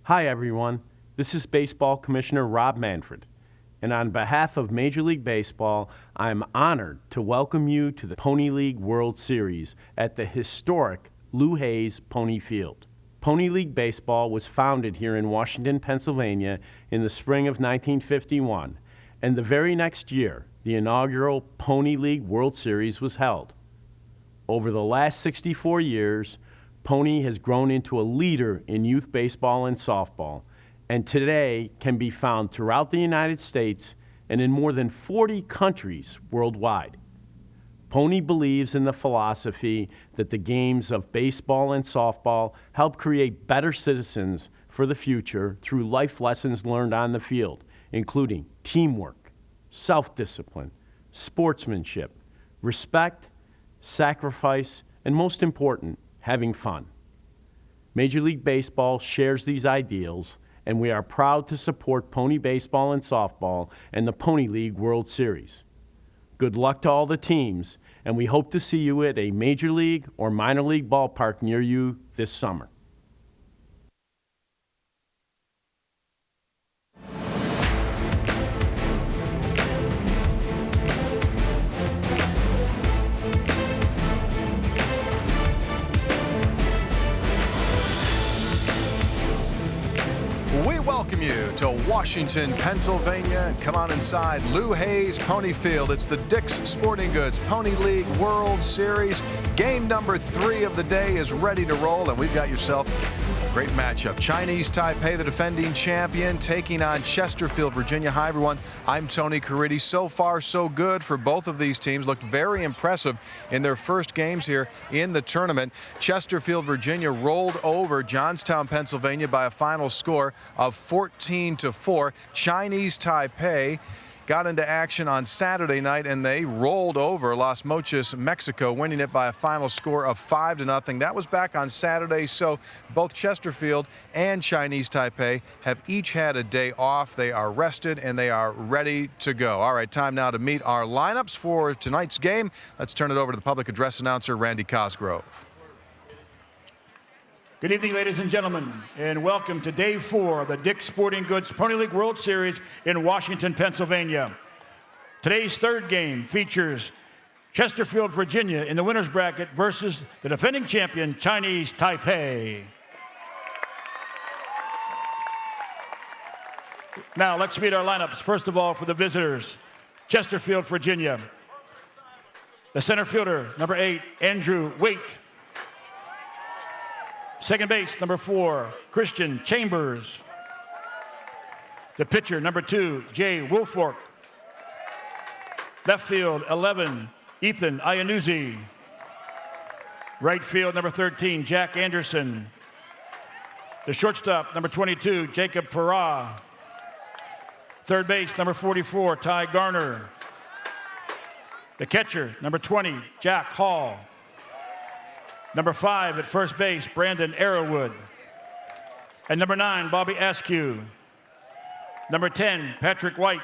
Hi, everyone. This is Baseball Commissioner Rob Manfred. And on behalf of Major League Baseball, I'm honored to welcome you to the Pony League World Series at the historic Lou Hayes Pony Field. Pony League Baseball was founded here in Washington, Pennsylvania in the spring of 1951, and the very next year, the inaugural Pony League World Series was held. Over the last 64 years, Pony has grown into a leader in youth baseball and softball, and today can be found throughout the United States and in more than 40 countries worldwide. Pony believes in the philosophy that the games of baseball and softball help create better citizens for the future through life lessons learned on the field, including teamwork, self-discipline, sportsmanship, respect, sacrifice, and most important, having fun. Major League Baseball shares these ideals, and we are proud to support Pony Baseball and Softball and the Pony League World Series. Good luck to all the teams, and we hope to see you at a Major League or minor league ballpark near you this summer. We welcome you to Washington, Pennsylvania. Come on inside Lou Hayes Pony Field. It's the Dick's Sporting Goods Pony League World Series. Game number 3 of the day is ready to roll, and we've got yourself a great matchup. Chinese Taipei, the defending champion, taking on Chesterfield, Virginia. Hi, everyone. I'm Tony Caridi. So far, so good for both of these teams. Looked very impressive in their first games here in the tournament. Chesterfield, Virginia rolled over Johnstown, Pennsylvania by a final score of 14-4. Chinese Taipei got into action on Saturday night, and they rolled over Las Mochas, Mexico, winning it by a final score of 5-0. That was back on Saturday, so both Chesterfield and Chinese Taipei have each had a day off. They are rested, and they are ready to go. All right, time now to meet our lineups for tonight's game. Let's turn it over to the public address announcer, Randy Cosgrove. Good evening, ladies and gentlemen, and welcome to Day 4 of the Dick's Sporting Goods Pony League World Series in Washington, Pennsylvania. Today's third game features Chesterfield, Virginia in the winner's bracket versus the defending champion, Chinese Taipei. Now, let's meet our lineups. First of all, for the visitors, Chesterfield, Virginia. The center fielder, number 8, Andrew Waite. Second base, number 4, Christian Chambers. The pitcher, number 2, Jay Woolfolk. Left field, 11, Ethan Iannuzzi. Right field, number 13, Jack Anderson. The shortstop, number 22, Jacob Farah. Third base, number 44, Ty Garner. The catcher, number 20, Jack Hall. Number 5 at first base, Brandon Arrowwood. And number 9, Bobby Askew. Number 10, Patrick White.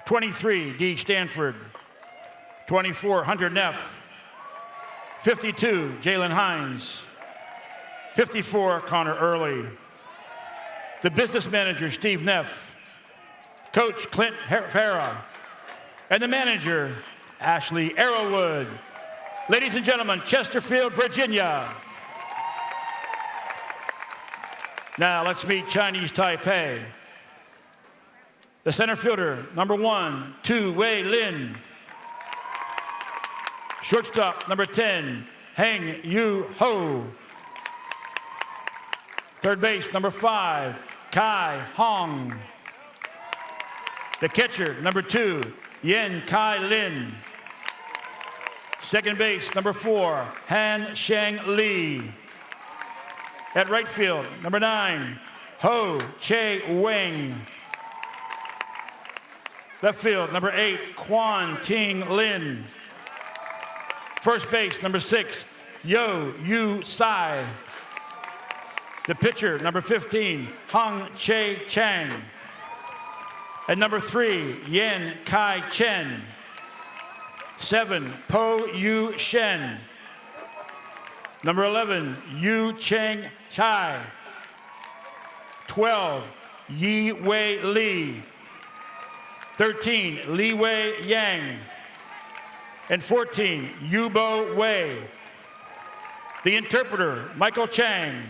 23, Dee Stanford. 24, Hunter Neff. 52, Jalen Hines. 54, Connor Early. The business manager, Steve Neff. Coach, Clint Farah. And the manager, Ashley Arrowwood. Ladies and gentlemen, Chesterfield, Virginia. Now let's meet Chinese Taipei. The center fielder, number 1, Tu Wei Lin. Shortstop, number 10, Heng Yu Ho. Third base, number 5, Kai Hong. The catcher, number 2, Yen Kai Lin. Second base, number 4, Han Sheng Lee. At right field, number 9, Ho Che Weng. Left field, number 8, Quan Ting Lin. First base, number 6, Yo Yu Sai. The pitcher, number 15, Hung Che Chang. And number 3, Yen Kai Chen. 7, Po Yu Shen. Number 11, Yu Cheng Chai. 12, Yi Wei Li. 13, Li Wei Yang. And 14, Yubo Wei. The interpreter, Michael Chang.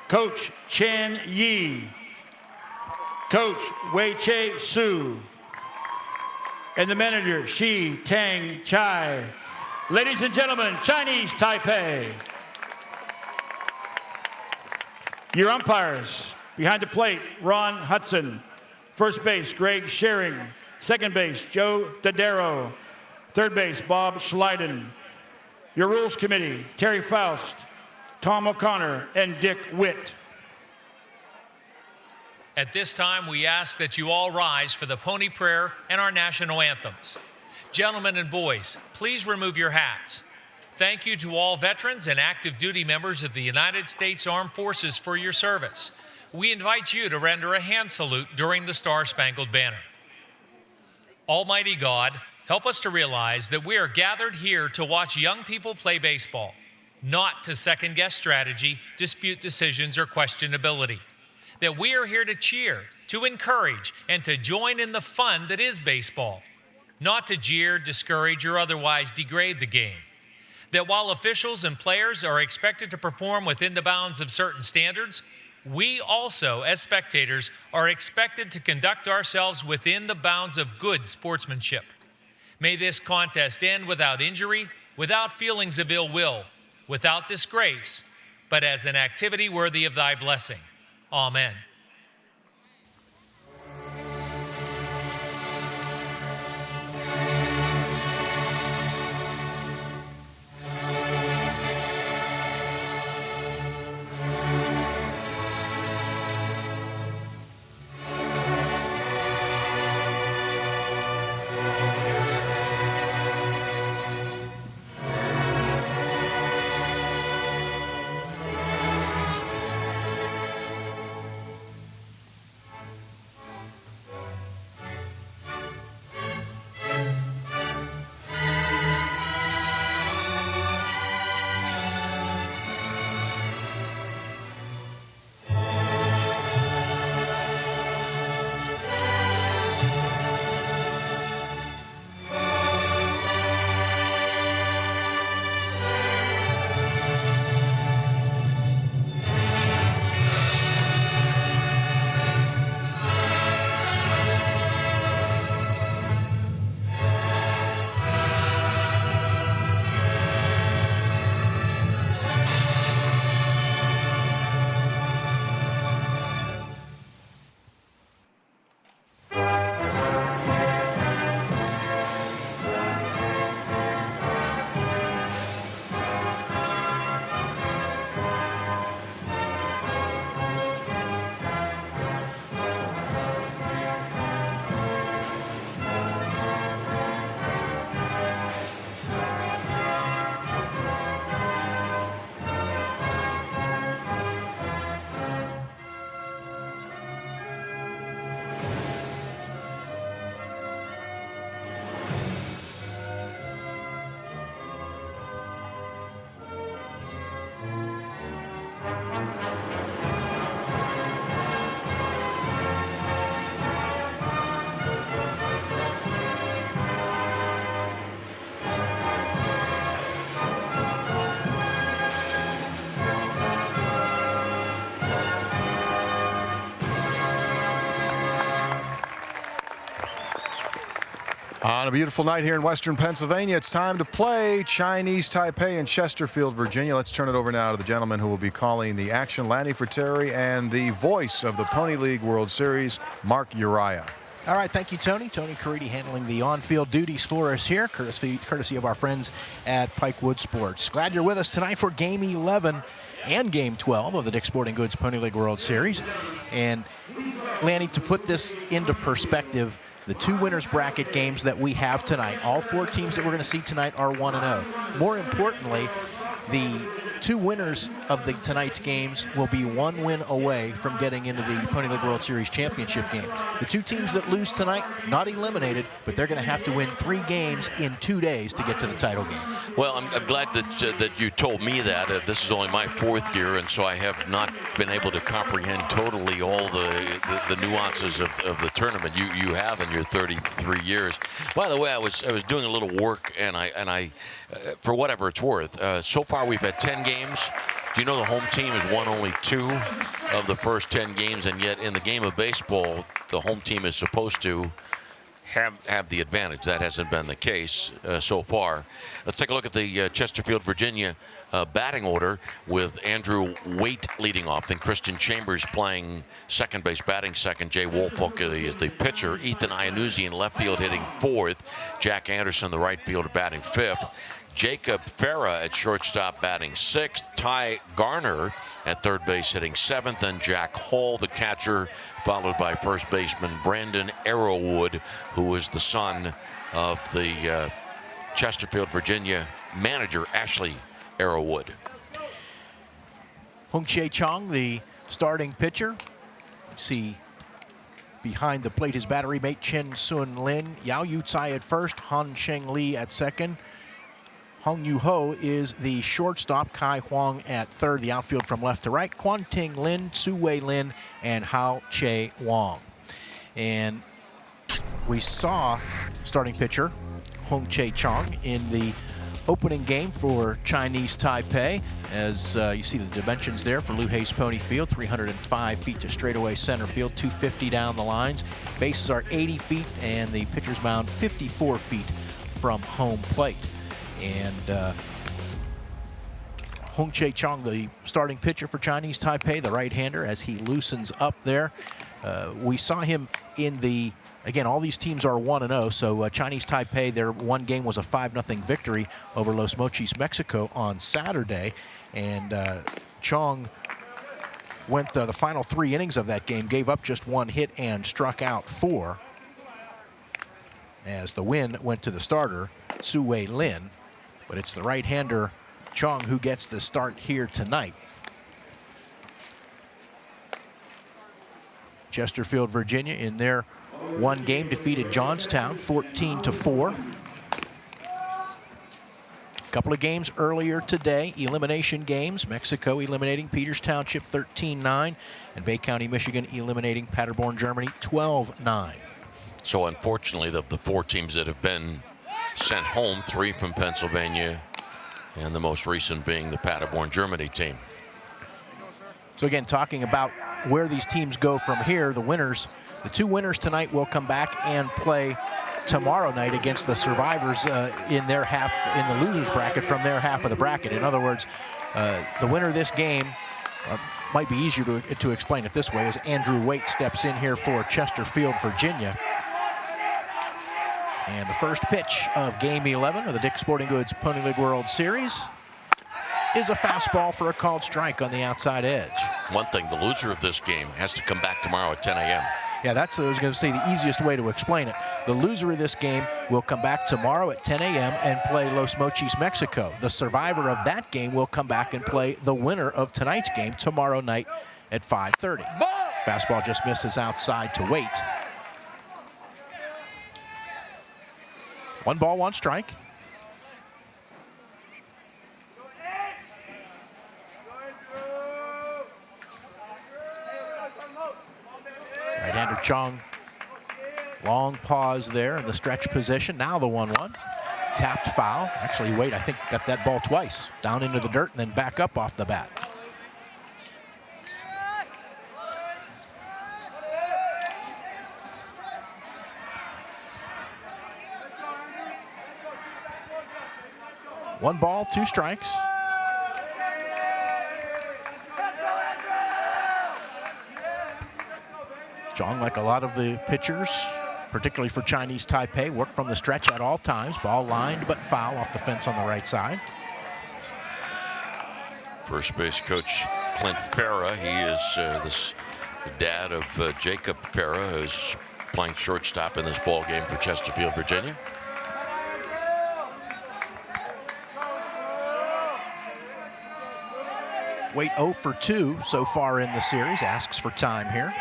Coach, Chen Yi. Coach, Wei Che Su. And the manager, Shi Tang Chai. Ladies and gentlemen, Chinese Taipei. Your umpires, behind the plate, Ron Hudson. First base, Greg Schering. Second base, Joe Dodaro. Third base, Bob Schleiden. Your rules committee, Terry Faust, Tom O'Connor, and Dick Witt. At this time, we ask that you all rise for the Pony Prayer and our national anthems. Gentlemen and boys, please remove your hats. Thank you to all veterans and active duty members of the United States Armed Forces for your service. We invite you to render a hand salute during the Star-Spangled Banner. Almighty God, help us to realize that we are gathered here to watch young people play baseball, not to second-guess strategy, dispute decisions, or questionability. That we are here to cheer, to encourage, and to join in the fun that is baseball, not to jeer, discourage, or otherwise degrade the game. That while officials and players are expected to perform within the bounds of certain standards, we also, as spectators, are expected to conduct ourselves within the bounds of good sportsmanship. May this contest end without injury, without feelings of ill will, without disgrace, but as an activity worthy of thy blessing. Amen. On a beautiful night here in Western Pennsylvania, it's time to play Chinese Taipei in Chesterfield, Virginia. Let's turn it over now to the gentleman who will be calling the action, Lanny Fratteri, and the voice of the Pony League World Series, Mark Uriah. All right, thank you, Tony. Tony Caridi handling the on-field duties for us here, courtesy of our friends at Pikewood Sports. Glad you're with us tonight for Game 11 and Game 12 of the Dick's Sporting Goods Pony League World Series. And, Lanny, to put this into perspective, the two winners bracket games that we have tonight, all four teams that we're going to see tonight are 1-0. More importantly, the 2 winners of tonight's games will be 1 win away from getting into the Pony League World Series championship game. The 2 teams that lose tonight, not eliminated, but they're going to have to win 3 games in 2 days to get to the title game. Well, I'm glad that you told me that. This is only my 4th year, and so I have not been able to comprehend totally all the nuances of the tournament. You have in your 33 years. By the way, I was doing a little work, and I for whatever it's worth, so far we've had 10 games. Do you know the home team has won only 2 of the first 10 games, and yet in the game of baseball, the home team is supposed to have the advantage. That hasn't been the case so far. Let's take a look at the Chesterfield, Virginia batting order with Andrew Waite leading off. Then Christian Chambers playing second base, batting second. Jay Woolfolk is the pitcher. Ethan Iannuzzi in left field hitting 4th. Jack Anderson, the right fielder, batting 5th. Jacob Farah at shortstop batting 6th. Ty Garner at third base hitting 7th. And Jack Hall, the catcher, followed by first baseman Brandon Arrowwood, who is the son of the Chesterfield, Virginia manager, Ashley Arrowwood. Hung Chae Chong, the starting pitcher. You see behind the plate his battery mate Chen Sun Lin. Yao Yu Tsai at first, Han Sheng Li at second. Hong Yu Ho is the shortstop, Kai Huang at third, the outfield from left to right, Quan Ting Lin, Su Wei Lin, and Hao Che Wong. And we saw starting pitcher Hung Chae Chong in the opening game for Chinese Taipei. As you see the dimensions there for Liu Hei's Pony Field, 305 feet to straightaway center field, 250 down the lines. Bases are 80 feet, and the pitcher's mound 54 feet from home plate. And Hung Chae Chong, the starting pitcher for Chinese Taipei, the right-hander, as he loosens up there. We saw him in the, again, all these teams are 1-0, so Chinese Taipei, their one game was a 5-0 victory over Los Mochis, Mexico on Saturday. And Chong went the final 3 innings of that game, gave up just 1 hit and struck out 4. As the win went to the starter, Su Wei Lin. But it's the right-hander Chong who gets the start here tonight. Chesterfield, Virginia, in their one game defeated Johnstown 14-4. A couple of games earlier today, elimination games. Mexico eliminating Peters Township 13-9, and Bay County, Michigan eliminating Paderborn, Germany 12-9. So unfortunately, the 4 teams that have been sent home, 3 from Pennsylvania, and the most recent being the Paderborn, Germany team. So again, talking about where these teams go from here, the winners, the 2 winners tonight will come back and play tomorrow night against the survivors in their half, in the losers bracket from their half of the bracket. In other words, the winner of this game, might be easier to explain it this way, as Andrew Waite steps in here for Chesterfield, Virginia. And the first pitch of Game 11 of the Dick's Sporting Goods Pony League World Series is a fastball for a called strike on the outside edge. One thing, the loser of this game has to come back tomorrow at 10 a.m. Yeah, that's, I was going to say, the easiest way to explain it. The loser of this game will come back tomorrow at 10 a.m. and play Los Mochis, Mexico. The survivor of that game will come back and play the winner of tonight's game tomorrow night at 5:30. Fastball just misses outside to Waite. 1 ball, 1 strike. Right-hander Chong, long pause there in the stretch position. Now the 1-1, tapped foul. Actually, Waite, I think, got that ball twice. Down into the dirt and then back up off the bat. One ball, 2 strikes. Chong, like a lot of the pitchers, particularly for Chinese Taipei, work from the stretch at all times. Ball lined but foul off the fence on the right side. First base coach Clint Farah. He is the dad of Jacob Farah, who's playing shortstop in this ball game for Chesterfield, Virginia. Waite 0 for 2 so far in the series, asks for time here.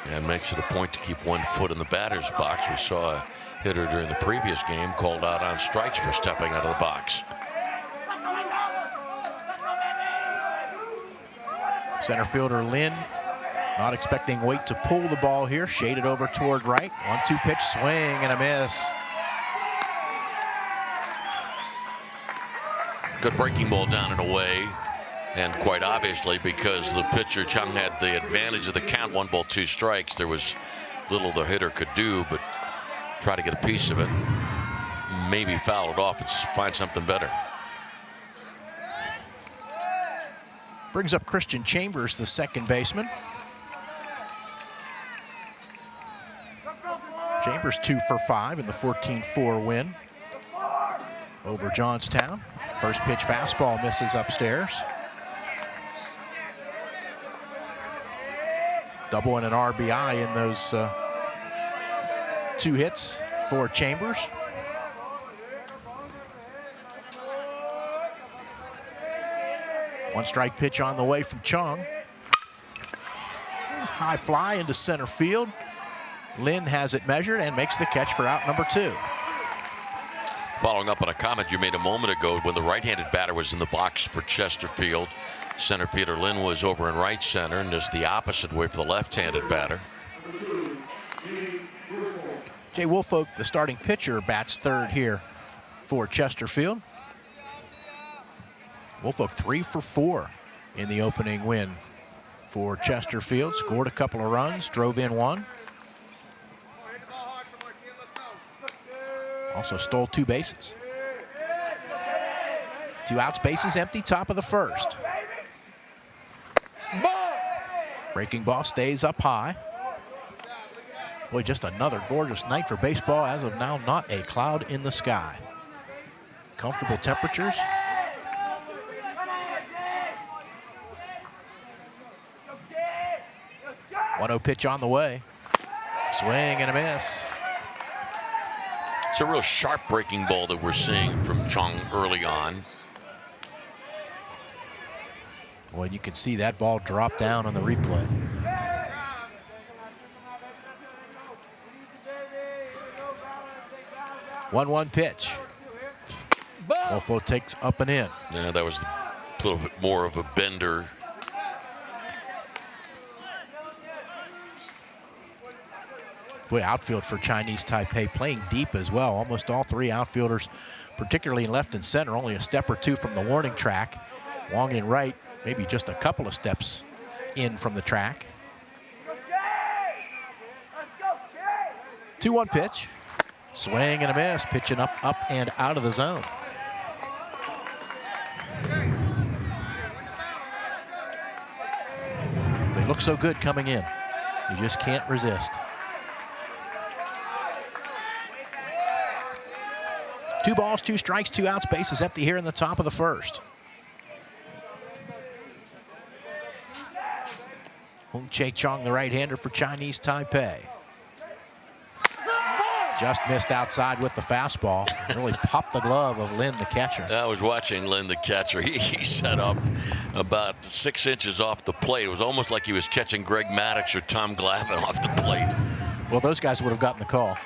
And makes it a point to keep 1 foot in the batter's box. We saw a hitter during the previous game called out on strikes for stepping out of the box. Center fielder Lynn not expecting Waite to pull the ball here. Shaded over toward right. 1-2 pitch swing and a miss. Good breaking ball down and away. And quite obviously, because the pitcher Chung had the advantage of the count, 1 ball, 2 strikes, there was little the hitter could do but try to get a piece of it. Maybe foul it off and find something better. Brings up Christian Chambers, the second baseman. Chambers 2 for 5 in the 14-4 win over Johnstown. First pitch fastball misses upstairs. Double and an RBI in those 2 hits for Chambers. One strike pitch on the way from Chung. High fly into center field. Lynn has it measured and makes the catch for out number 2. Following up on a comment you made a moment ago, when the right-handed batter was in the box for Chesterfield, center fielder Lynn was over in right center, and just the opposite way for the left-handed batter. Jay Woolfolk, the starting pitcher, bats third here for Chesterfield. Woolfolk 3 for 4 in the opening win for Chesterfield. Scored a couple of runs, drove in 1. Also stole 2 bases. 2 outs, bases empty, top of the first. Breaking ball stays up high. Boy, just another gorgeous night for baseball. As of now, not a cloud in the sky. Comfortable temperatures. One 1-0 pitch on the way. Swing and a miss. It's a real sharp breaking ball that we're seeing from Chung early on. Well, you can see that ball drop down on the replay. One pitch. Woolfolk takes up and in. Yeah, that was a little bit more of a bender. Boy, outfield for Chinese Taipei playing deep as well. Almost all 3 outfielders, particularly in left and center, only a step or 2 from the warning track. Wong in right, maybe just a couple of steps in from the track. 2-1 pitch. Swing and a miss. Pitching up and out of the zone. They look so good coming in. You just can't resist. 2 balls, 2 strikes, 2 outs, bases empty here in the top of the first. Hung Chae Chong, the right-hander for Chinese Taipei. Just missed outside with the fastball. Really popped the glove of Lin, the catcher. I was watching Lin, the catcher. He set up about 6 inches off the plate. It was almost like he was catching Greg Maddux or Tom Glavine off the plate. Well, those guys would have gotten the call.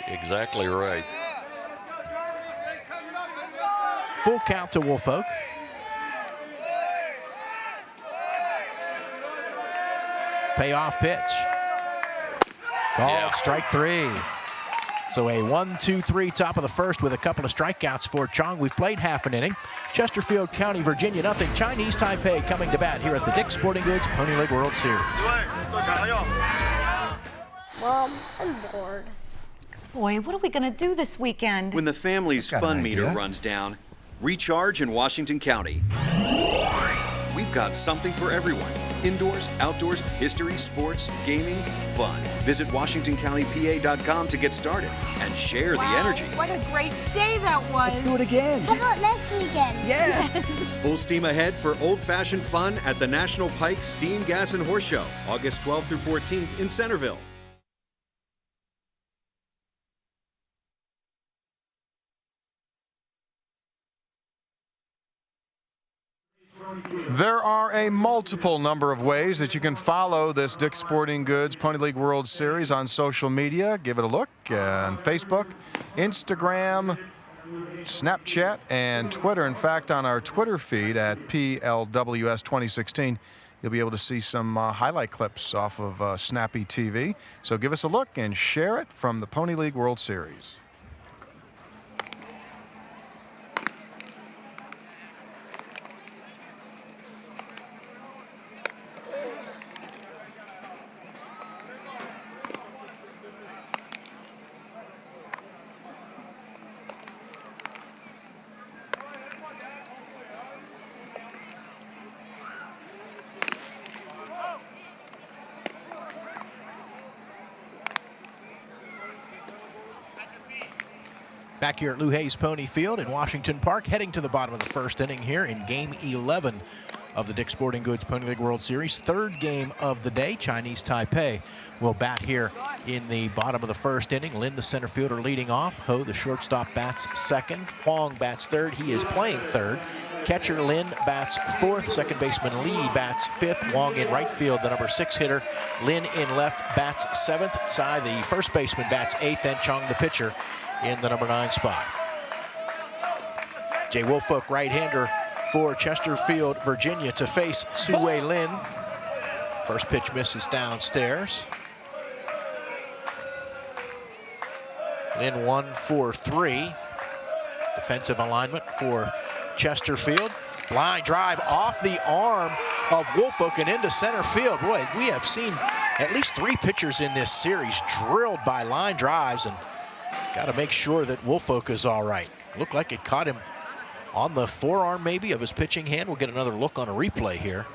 Exactly right. Full count to Woolfolk. Payoff pitch. Called strike 3. So a 1-2-3 top of the first with a couple of strikeouts for Chong. We've played half an inning. Chesterfield County, Virginia, nothing. Chinese Taipei coming to bat here at the Dick's Sporting Goods Pony League World Series. Mom, I'm bored. Boy, what are we going to do this weekend? When the family's fun meter runs down, recharge in Washington County. We've got something for everyone. Indoors, outdoors, history, sports, gaming, fun. Visit WashingtonCountyPA.com to get started and share the energy. What a great day that was. Let's do it again. How about next weekend? Yes. Full steam ahead for old-fashioned fun at the National Pike Steam, Gas, and Horse Show, August 12th through 14th in Centerville. There are a multiple number of ways that you can follow this Dick's Sporting Goods Pony League World Series on social media. Give it a look on Facebook, Instagram, Snapchat, and Twitter. In fact, on our Twitter feed at PLWS 2016, you'll be able to see some highlight clips off of Snappy TV. So give us a look and share it from the Pony League World Series. Back here at Lou Hayes Pony Field in Washington Park, heading to the bottom of the first inning here in Game 11 of the Dick's Sporting Goods Pony League World Series. Third game of the day. Chinese Taipei will bat here in the bottom of the first inning. Lin, the center fielder, leading off. Ho, the shortstop, bats second. Huang bats third. He is playing third. Catcher Lin bats fourth. Second baseman Lee bats fifth. Huang in right field, the number 6 hitter. Lin in left bats seventh. Tsai, the first baseman, bats eighth. And Chung, the pitcher, in the number 9 spot. Jay Woolfolk, right-hander for Chesterfield, Virginia, to face Su-Wei Lin. First pitch misses downstairs. Lin 1 for 3. Defensive alignment for Chesterfield. Line drive off the arm of Woolfolk and into center field. Boy, we have seen at least 3 pitchers in this series drilled by line drives, and got to make sure that Woolfolk is all right. Looked like it caught him on the forearm maybe of his pitching hand. We'll get another look on a replay here.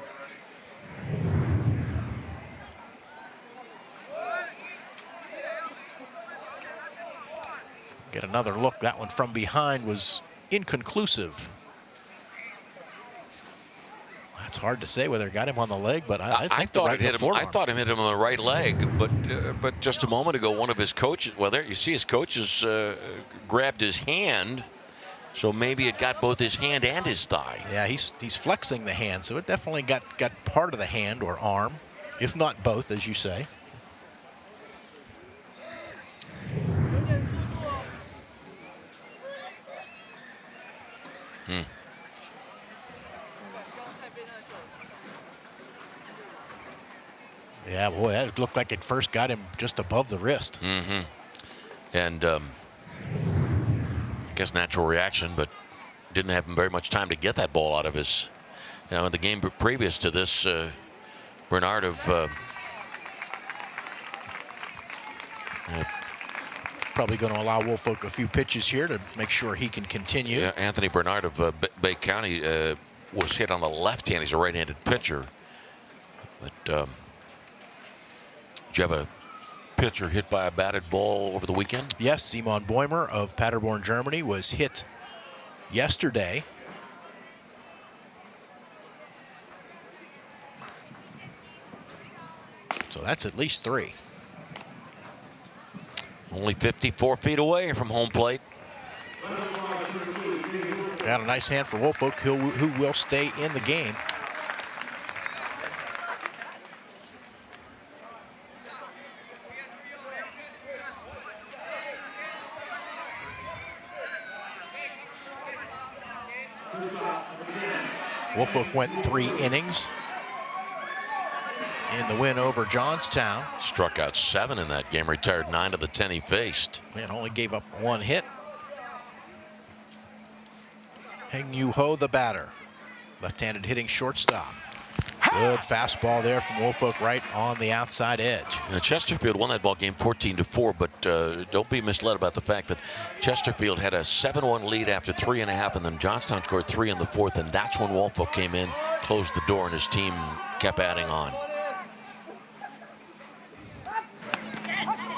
Get another look. That one from behind was inconclusive. It's hard to say whether it got him on the leg, but I thought it hit him. I thought it hit him on the right leg, but just a moment ago, one of his coaches, well, there you see his coaches grabbed his hand, so maybe it got both his hand and his thigh. Yeah, he's flexing the hand, so it definitely got part of the hand or arm, if not both, as you say. Yeah, boy, that looked like it first got him just above the wrist. Mm-hmm. And I guess natural reaction, but didn't have very much time to get that ball out of his. You know, in the game previous to this, Bernard of probably going to allow Woolfolk a few pitches here to make sure he can continue. Yeah, Anthony Bernard of Bay County was hit on the left hand. He's a right-handed pitcher, but. Did you have a pitcher hit by a batted ball over the weekend? Yes, Simon Boimer of Paderborn, Germany, was hit yesterday. So that's at least 3. Only 54 feet away from home plate. Got a nice hand for Woolfolk, who will stay in the game. Woolfolk went 3 innings in the win over Johnstown. Struck out 7 in that game, retired 9 of the 10 he faced. And only gave up 1 hit. Heng Yu Ho, the batter. Left-handed hitting shortstop. Good fastball there from Woolfolk right on the outside edge. Chesterfield won that ball game 14-4, but don't be misled about the fact that Chesterfield had a 7-1 lead after 3.5, and then Johnstown scored 3 in the 4th, and that's when Woolfolk came in, closed the door, and his team kept adding on.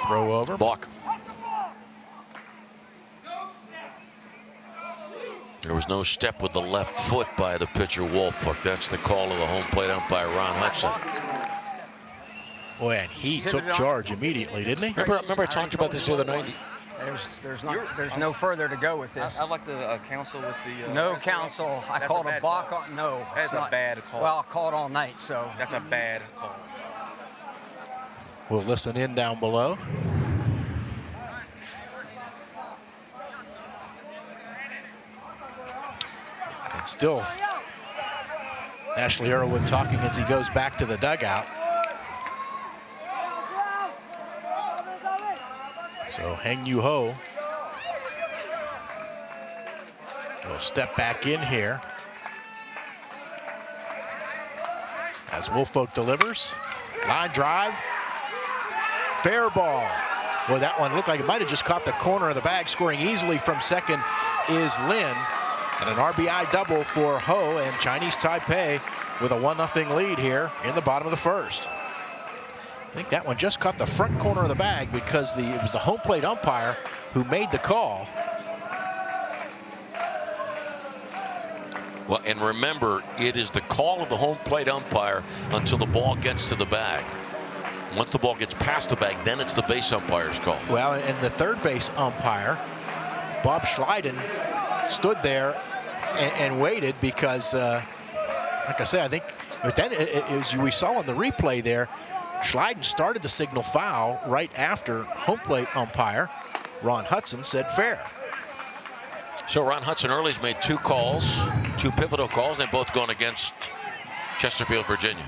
Throw over. Balk. There was no step with the left foot by the pitcher, Woolfolk. That's the call of the home plate umpire, Ron Hudson. Boy, and he took charge immediately, didn't he? Remember I talked about this the other night? There's no further to go with this. I'd like to counsel with the. No counsel. I called a balk on. No, that's a bad call. Well, I called all night, so. That's a bad call. We'll listen in down below. And still, Ashley Earlwood talking as he goes back to the dugout. So Heng Yu Ho will step back in here as Woolfolk delivers. Line drive. Fair ball. Boy, that one looked like it might have just caught the corner of the bag. Scoring easily from second is Lin. And an RBI double for Ho, and Chinese Taipei with a 1-0 lead here in the bottom of the first. I think that one just caught the front corner of the bag because it was the home plate umpire who made the call. Well, and remember, it is the call of the home plate umpire until the ball gets to the bag. Once the ball gets past the bag, then it's the base umpire's call. Well, and the third base umpire, Bob Schleiden, stood there and waited because, like I said, I think, but then as we saw on the replay there, Schleiden started to signal foul right after home plate umpire Ron Hudson said fair. So Ron Hudson early's made 2 calls, 2 pivotal calls. They've both gone against Chesterfield, Virginia.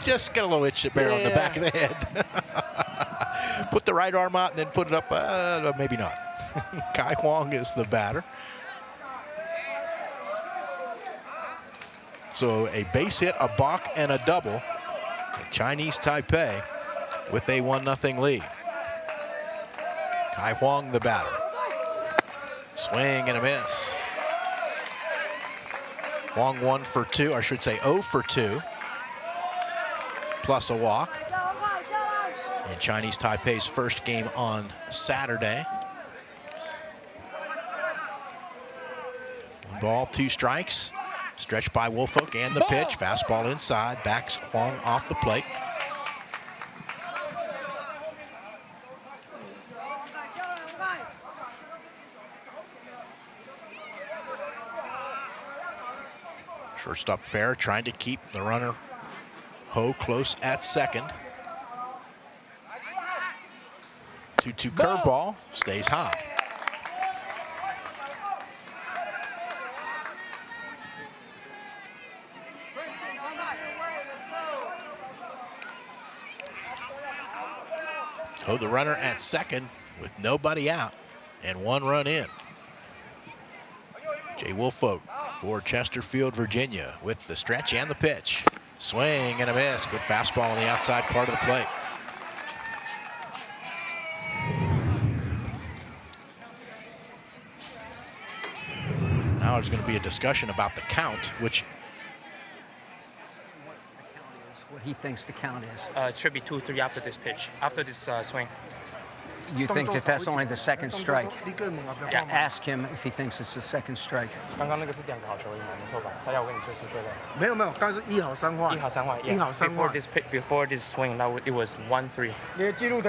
Just got a little itch there on the back of the head. Put the right arm out and then put it up. Maybe not. Kai Huang is the batter. So a base hit, a balk, and a double. Chinese Taipei with a 1-0 lead. Kai Huang the batter. Swing and a miss. Huang 1 for 2, or I should say 0 for 2. Plus a walk. In Chinese Taipei's first game on Saturday. 1 ball, 2 strikes. Stretched by Woolfolk and the pitch. Fastball inside, backs Huang off the plate. Shortstop Fair trying to keep the runner Ho close at second. 2-2 curveball, stays high. Ho the runner at second with nobody out and 1 run in. Jay Woolfolk for Chesterfield, Virginia with the stretch and the pitch. Swing and a miss. Good fastball on the outside part of the plate. Now there's going to be a discussion about the count, which What he thinks the count is. It should be 2-3 after this pitch, after this swing. You think that that's only the second strike? Yeah. Ask him if he thinks it's the second strike. 刚刚那个是2个好球而已嘛，没错吧？他要我跟你确实对的。没有，刚是1好3坏。1好3坏。1好3坏。Before this swing, now it was 1-3.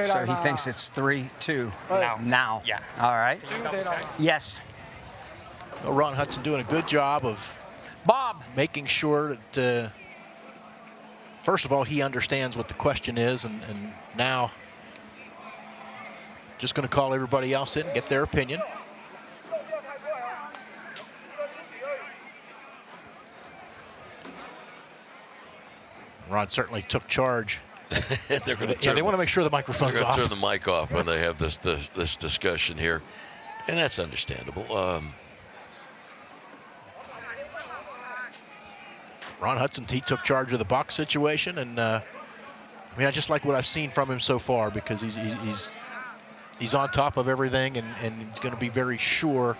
So he thinks it's 3-2 now. Yeah. All right. Yes. Well, Ron Hudson doing a good job of making sure that, first of all, he understands what the question is, and now just going to call everybody else in, get their opinion. Ron certainly took charge. They're going to they want to make sure the microphone's off. Turn the mic off when they have this discussion here, and that's understandable. Ron Hudson, he took charge of the box situation, and I mean, I just like what I've seen from him so far because he's on top of everything, and he's going to be very sure,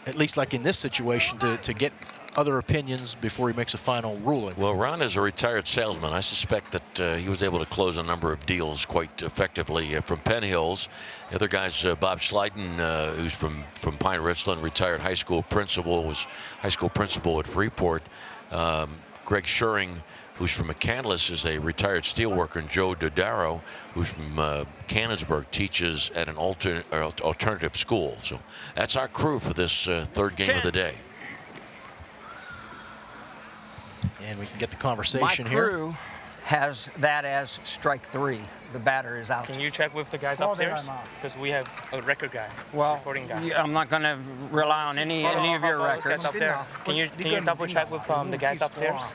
at least like in this situation, to get other opinions before he makes a final ruling. Well, Ron is a retired salesman. I suspect that he was able to close a number of deals quite effectively from Penn Hills. The other guy's Bob Schleiden, who's from Pine Richland, retired high school principal, was high school principal at Freeport. Greg Schuring who's from McCandless, is a retired steelworker, and Joe Dodaro, who's from Canonsburg, teaches at an alternative school. So that's our crew for this third game of the day. And we can get the conversation here. My crew has that as strike 3. The batter is out. Can you check with the guys upstairs? Because we have a record guy, recording guy. I'm not going to rely on any of your records. Up there. Can you double check with the guys upstairs?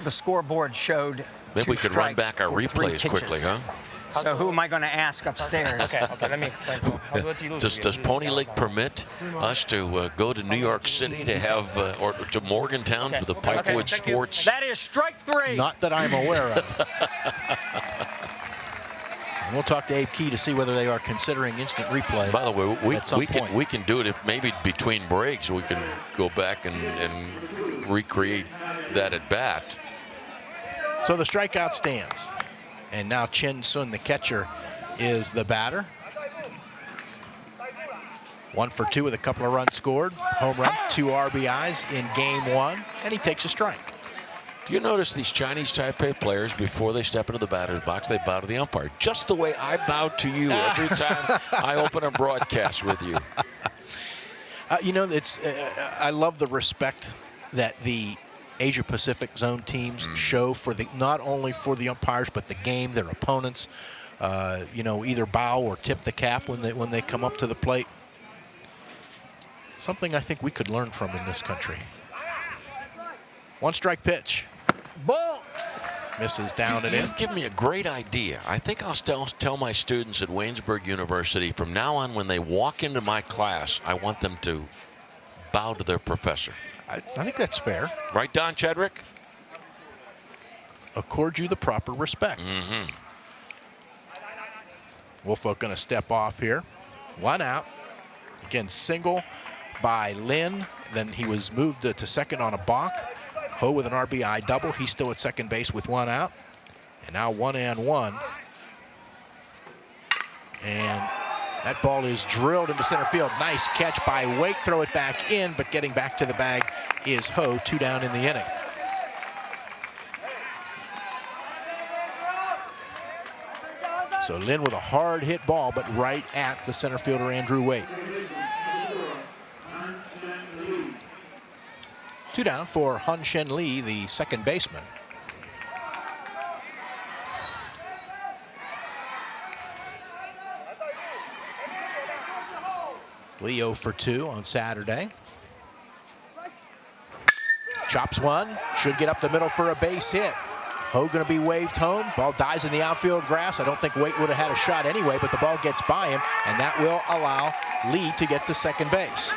The scoreboard showed Maybe we could run back our replays quickly, huh? So who am I going to ask upstairs? Okay, let me explain to you. Does Pony League permit us to go to New York City to have, or to Morgantown for the Pikewood Sports? That is strike 3. Not that I'm aware of. And we'll talk to Abe Key to see whether they are considering instant replay. By the way, we can do it if maybe between breaks we can go back and recreate that at bat. So the strikeout stands. And now Chen Sun, the catcher, is the batter. 1 for 2 with a couple of runs scored. Home run, 2 RBIs in game 1, and he takes a strike. Do you notice these Chinese Taipei players, before they step into the batter's box, they bow to the umpire, just the way I bow to you every time I open a broadcast with you. You know, I love the respect that the Asia Pacific zone teams show for not only for the umpires but the game, their opponents. You know, either bow or tip the cap when they come up to the plate. Something I think we could learn from in this country. 1 strike pitch. Ball. Misses down and in. You've given me a great idea. I think I'll tell my students at Waynesburg University from now on, when they walk into my class, I want them to bow to their professor. I think that's fair. Right, Don Chedrick? Accord you the proper respect. Woolfolk going to step off here. 1 out. Again, single by Lin. Then he was moved to second on a balk. Ho with an RBI double. He's still at second base with 1 out. And now 1-1. And that ball is drilled into center field. Nice catch by Wake. Throw it back in, but getting back to the bag is Ho. 2 down in the inning. So Lin with a hard hit ball, but right at the center fielder, Andrew Wake. 2 down for Hun Shen Lee, the second baseman. Lee 0 for 2 on Saturday. Chops 1, should get up the middle for a base hit. Ho going to be waved home. Ball dies in the outfield grass. I don't think Waite would have had a shot anyway, but the ball gets by him, and that will allow Lee to get to second base.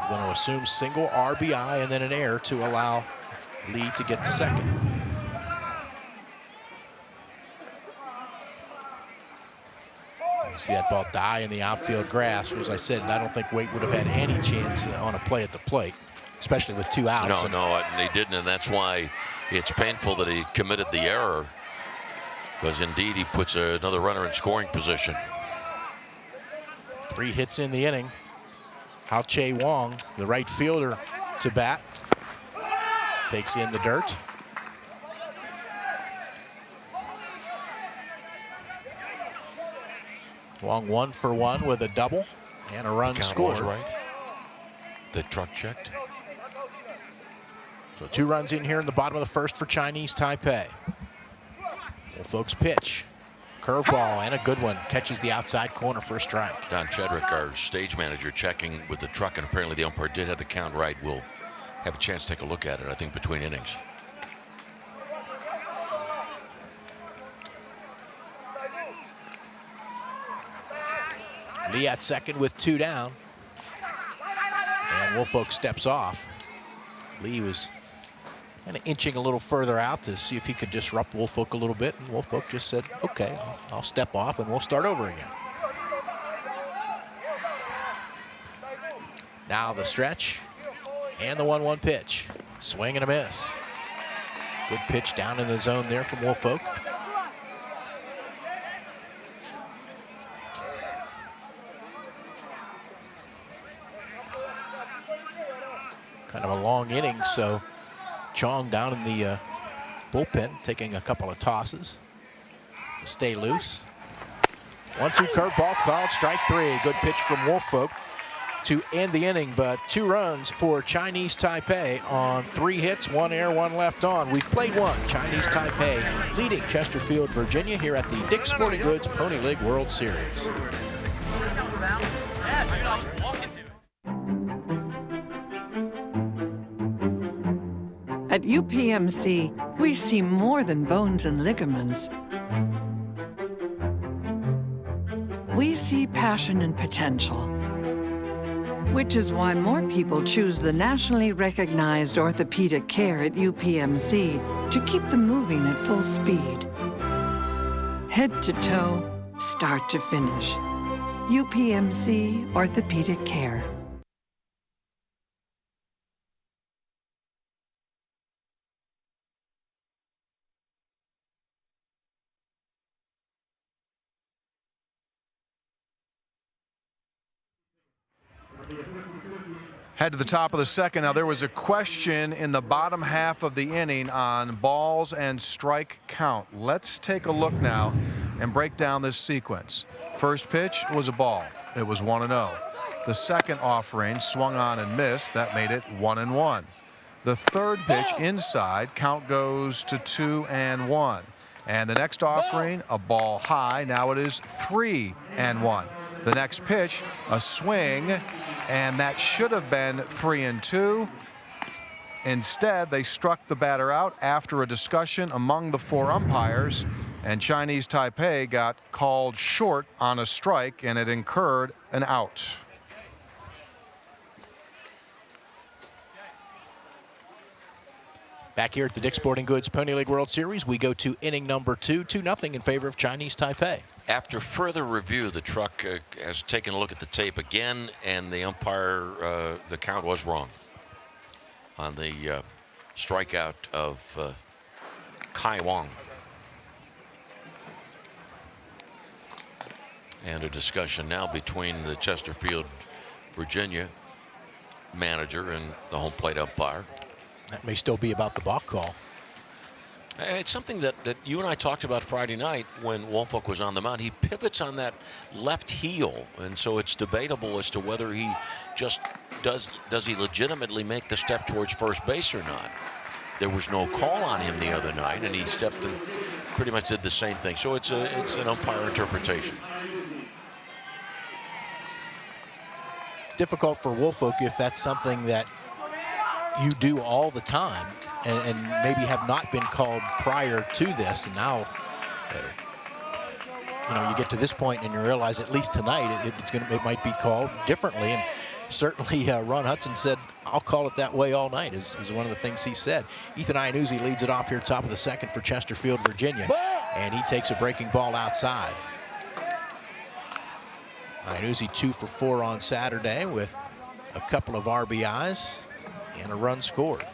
Going to assume single RBI and then an error to allow Lee to get to second. See that ball die in the outfield grass. As I said, I don't think Waite would have had any chance on a play at the plate, especially with 2 outs. No, he didn't, and that's why it's painful that he committed the error, because indeed he puts another runner in scoring position. 3 hits in the inning. Hao Che Wong, the right fielder, to bat. Takes in the dirt. Wong 1 for 1 with a double and a run scored. Right. The truck checked. So 2 runs in here in the bottom of the first for Chinese Taipei. Well, folks, pitch. Curveball and a good one. Catches the outside corner for a strike. Don Chedrick, our stage manager, checking with the truck, and apparently the umpire did have the count right. We'll have a chance to take a look at it, I think, between innings. Lee at second with 2 down. And Woolfolk steps off. Lee was kind of inching a little further out to see if he could disrupt Woolfolk a little bit. And Woolfolk just said, okay, I'll step off and we'll start over again. Now the stretch and the 1-1 pitch. Swing and a miss. Good pitch down in the zone there from Woolfolk. Kind of a long inning, so Chong down in the bullpen, taking a couple of tosses to stay loose. 1-2 curveball called, strike 3. Good pitch from Woolfolk to end the inning, but 2 runs for Chinese Taipei on 3 hits, 1 error, 1 left on. We've played 1. Chinese Taipei leading Chesterfield, Virginia here at the Dick's Sporting Goods Pony League World Series. At UPMC, we see more than bones and ligaments. We see passion and potential, which is why more people choose the nationally recognized orthopedic care at UPMC to keep them moving at full speed. Head to toe, start to finish. UPMC Orthopedic Care. Head to the top of the second. Now, there was a question in the bottom half of the inning on balls and strike count. Let's take a look now and break down this sequence. First pitch was a ball. It was 1-0. The second off-range swung on and missed. That made it 1-1. The third pitch inside, count goes to 2-1. And the next off-range, a ball high. Now it is 3-1. The next pitch, a swing, and that should have been 3-2. Instead, they struck the batter out after a discussion among the 4 umpires, and Chinese Taipei got called short on a strike, and it incurred an out. Back here at the Dick's Sporting Goods Pony League World Series, we go to inning number 2, 2-0 in favor of Chinese Taipei. After further review, the truck has taken a look at the tape again, and the umpire, the count was wrong on the strikeout of Kai Wong. And a discussion now between the Chesterfield, Virginia manager and the home plate umpire. That may still be about the balk call. It's something that you and I talked about Friday night when Woolfolk was on the mound. He pivots on that left heel, and so it's debatable as to whether he just does he legitimately make the step towards first base or not. There was no call on him the other night, and he stepped and pretty much did the same thing. So it's an umpire interpretation. Difficult for Woolfolk if that's something that you do all the time and maybe have not been called prior to this, and now you get to this point and you realize at least tonight it might be called differently. And certainly Ron Hudson said, "I'll call it that way all night," is one of the things he said. Ethan Iannuzzi leads it off here top of the second for Chesterfield, Virginia, and he takes a breaking ball outside. Iannuzzi 2 for 4 on Saturday with a couple of RBIs and a run scored.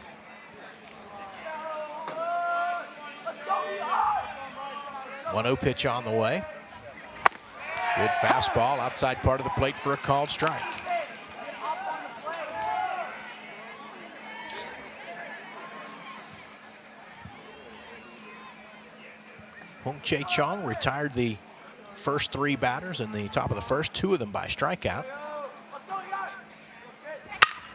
1-0 pitch on the way. Good fastball outside part of the plate for a called strike. Hong Chae Chong retired the first 3 batters in the top of the first, 2 of them by strikeout.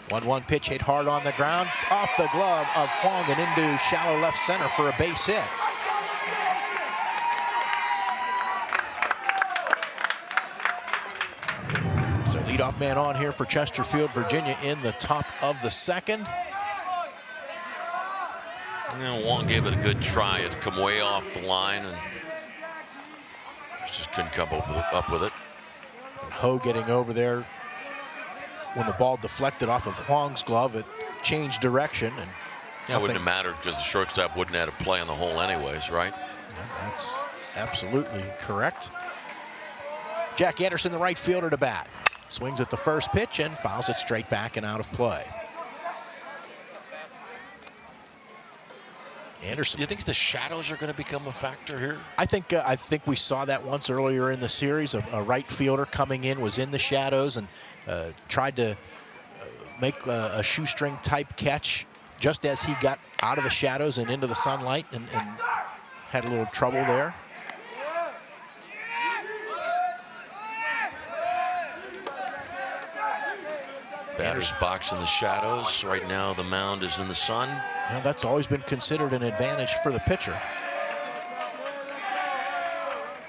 1-1 pitch hit hard on the ground, off the glove of Huang and into shallow left center for a base hit. So leadoff man on here for Chesterfield, Virginia in the top of the second. Huang gave it a good try. It come way off the line and just couldn't come up with it. And Ho getting over there. When the ball deflected off of Huang's glove, it changed direction. And it wouldn't have mattered because the shortstop wouldn't have had a play on the hole anyways, right? That's absolutely correct. Jack Anderson, the right fielder, to bat. Swings at the first pitch and fouls it straight back and out of play. Anderson. Do you think the shadows are going to become a factor here? I think we saw that once earlier in the series. A right fielder coming in was in the shadows and tried to make a shoestring type catch just as he got out of the shadows and into the sunlight and had a little trouble there. Batter's box in the shadows. Right now the mound is in the sun. Now, that's always been considered an advantage for the pitcher.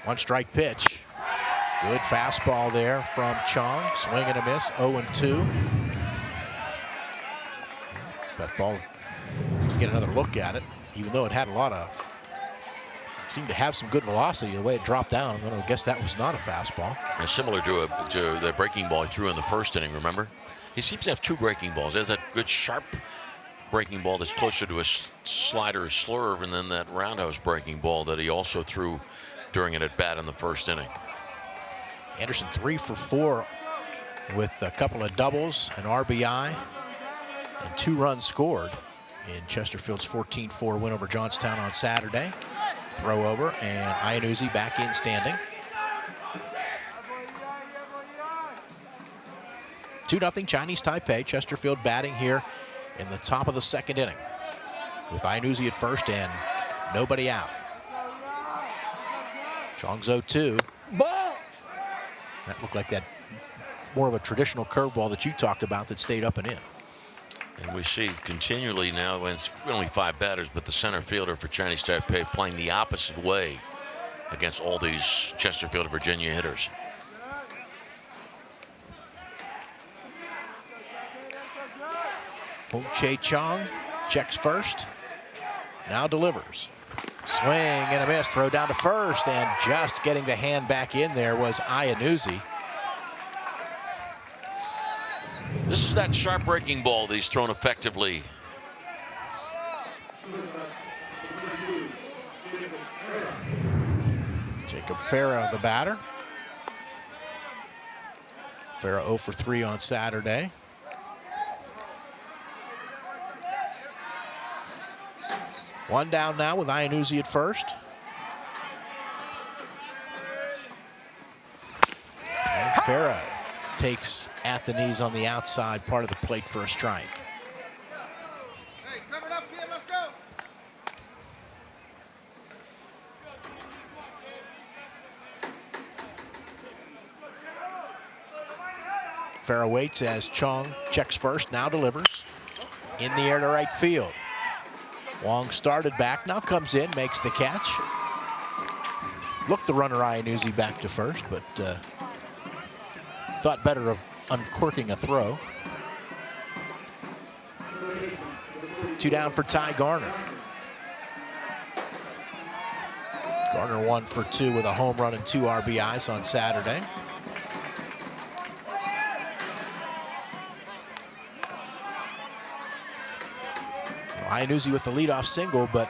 1-strike pitch. Good fastball there from Chong. Swing and a miss, 0-2. That ball, get another look at it, even though it had seemed to have some good velocity the way it dropped down. I'm going to guess that was not a fastball. Similar to the breaking ball he threw in the first inning, remember? He seems to have 2 breaking balls. He has that good sharp breaking ball that's closer to a slider or slurve, and then that roundhouse breaking ball that he also threw during an at-bat in the first inning. Anderson 3 for 4 with a couple of doubles, an RBI, and 2 runs scored in Chesterfield's 14-4 win over Johnstown on Saturday. Throw over, and Iannuzzi back in standing. 2-0 Chinese Taipei. Chesterfield batting here in the top of the second inning with Iannuzzi at first and nobody out. Chong's 0-2. That looked like that more of a traditional curveball that you talked about that stayed up and in. And we see continually now, when it's only 5 batters, but the center fielder for Chinese Taipei playing the opposite way against all these Chesterfield, Virginia hitters. Hong Che Chong checks first, now delivers. Swing and a miss, throw down to first, and just getting the hand back in there was Iannuzzi. This is that sharp breaking ball that he's thrown effectively. Jacob Farah, the batter. Farah 0 for 3 on Saturday. One down now with Iannuzzi at first. And Farah takes at the knees on the outside part of the plate for a strike. Hey, cover it up, kid, let's go. Farah waits as Chong checks first, now delivers. In the air to right field. Wong started back, now comes in, makes the catch. Looked the runner Iannuzzi back to first, but thought better of uncorking a throw. 2 down for Ty Garner. Garner 1 for 2 with a home run and 2 RBIs on Saturday. Iannuzzi with the leadoff single, but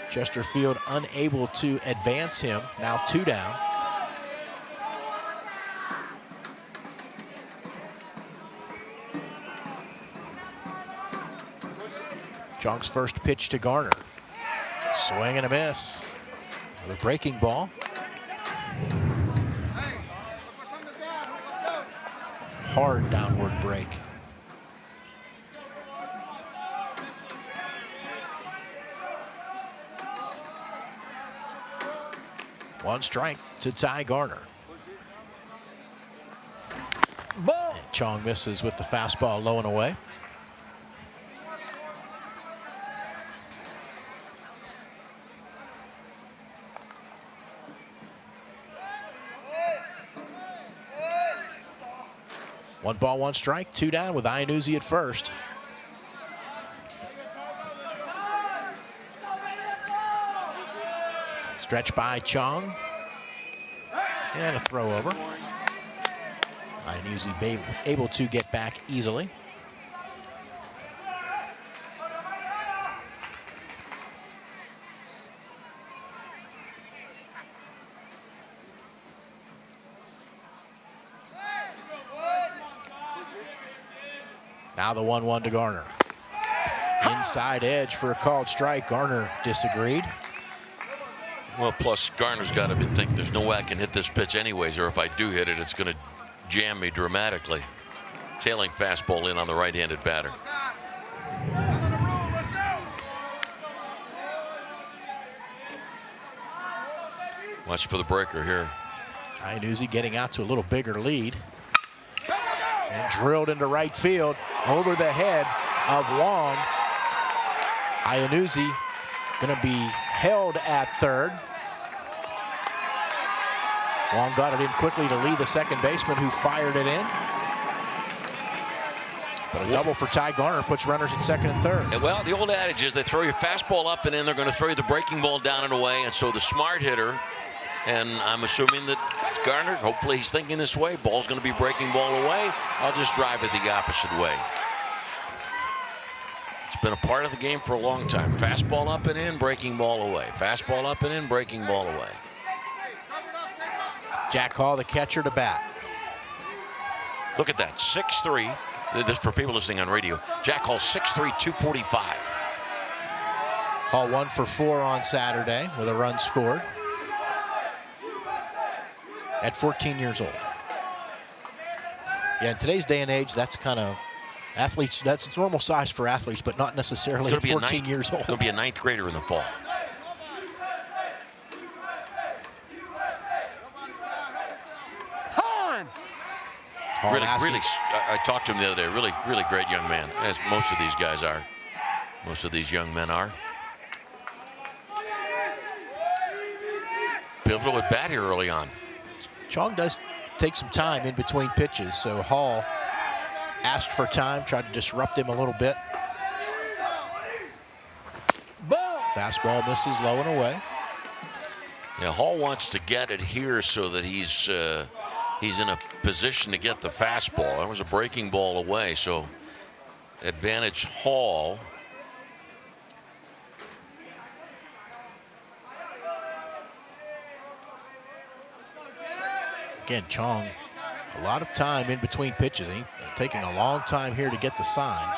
Chesterfield unable to advance him. Now 2 down. Chong's first pitch to Garner. Swing and a miss. Another breaking ball. Hard downward break. One strike to Ty Garner. And Chong misses with the fastball low and away. One ball, 1 strike, 2 down with Iannuzzi at first. Stretch by Chong. And a throw over. Iannuzzi able to get back easily. Now the 1-1 to Garner. Inside edge for a called strike. Garner disagreed. Well, plus Garner's got to think there's no way I can hit this pitch anyways, or if I do hit it, it's going to jam me dramatically. tailing fastball in on the right-handed batter. Watch for the breaker here. Iannuzzi getting out to a little bigger lead. And drilled into right field over the head of Wong. Iannuzzi going to be held at third. Wong got it in quickly to lead the second baseman, who fired it in. But a double for Ty Garner puts runners at second and third. And well, the old adage is they throw your fastball up and in, they're going to throw you the breaking ball down and away. And so the smart hitter, and I'm assuming that Garner, hopefully he's thinking this way, ball's going to be breaking ball away, I'll just drive it the opposite way. It's been a part of the game for a long time. Fastball up and in, breaking ball away. Fastball up and in, breaking ball away. Jack Hall, the catcher, to bat. Look at that, 6'3". This for people listening on radio. Jack Hall, 6'3", 245. Hall 1 for 4 on Saturday with a run scored at 14 years old. Yeah, in today's day and age, that's kind of athletes, that's normal size for athletes, but not necessarily at 14 years old. He'll be a ninth grader in the fall. Really, I talked to him the other day. Really, really great young man, as most of these guys are. Most of these young men are. Pivotal at bat here early on. Chong does take some time in between pitches, so Hall asked for time, tried to disrupt him a little bit. Fastball misses low and away. Yeah, Hall wants to get it here so that he's in a position to get the fastball. That was a breaking ball away, so advantage Hall. Again, Chong, a lot of time in between pitches. He's taking a long time here to get the sign.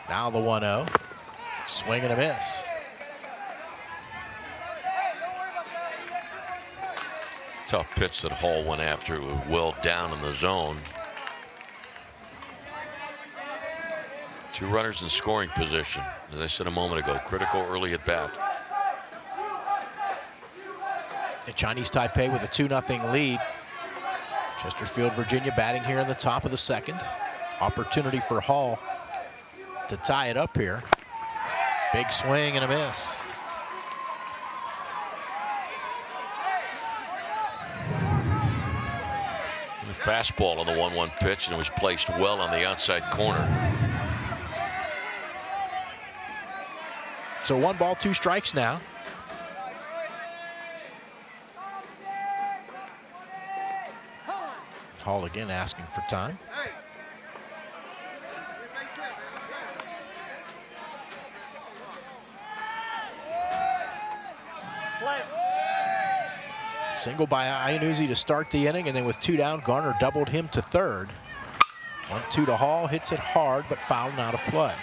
Now the 1-0. Swing and a miss. Tough pitch that Hall went after. It was well down in the zone. 2 runners in scoring position. As I said a moment ago, critical early at bat. The Chinese Taipei with a 2-0 lead. Chesterfield, Virginia batting here in the top of the second. Opportunity for Hall to tie it up here. Big swing and a miss. The fastball on the 1-1 pitch, and it was placed well on the outside corner. So 1 ball, 2 strikes now. Hall again asking for time. Single by Iannuzzi to start the inning, and then with 2 down, Garner doubled him to third. 1-2 to Hall, hits it hard, but fouled and out of play.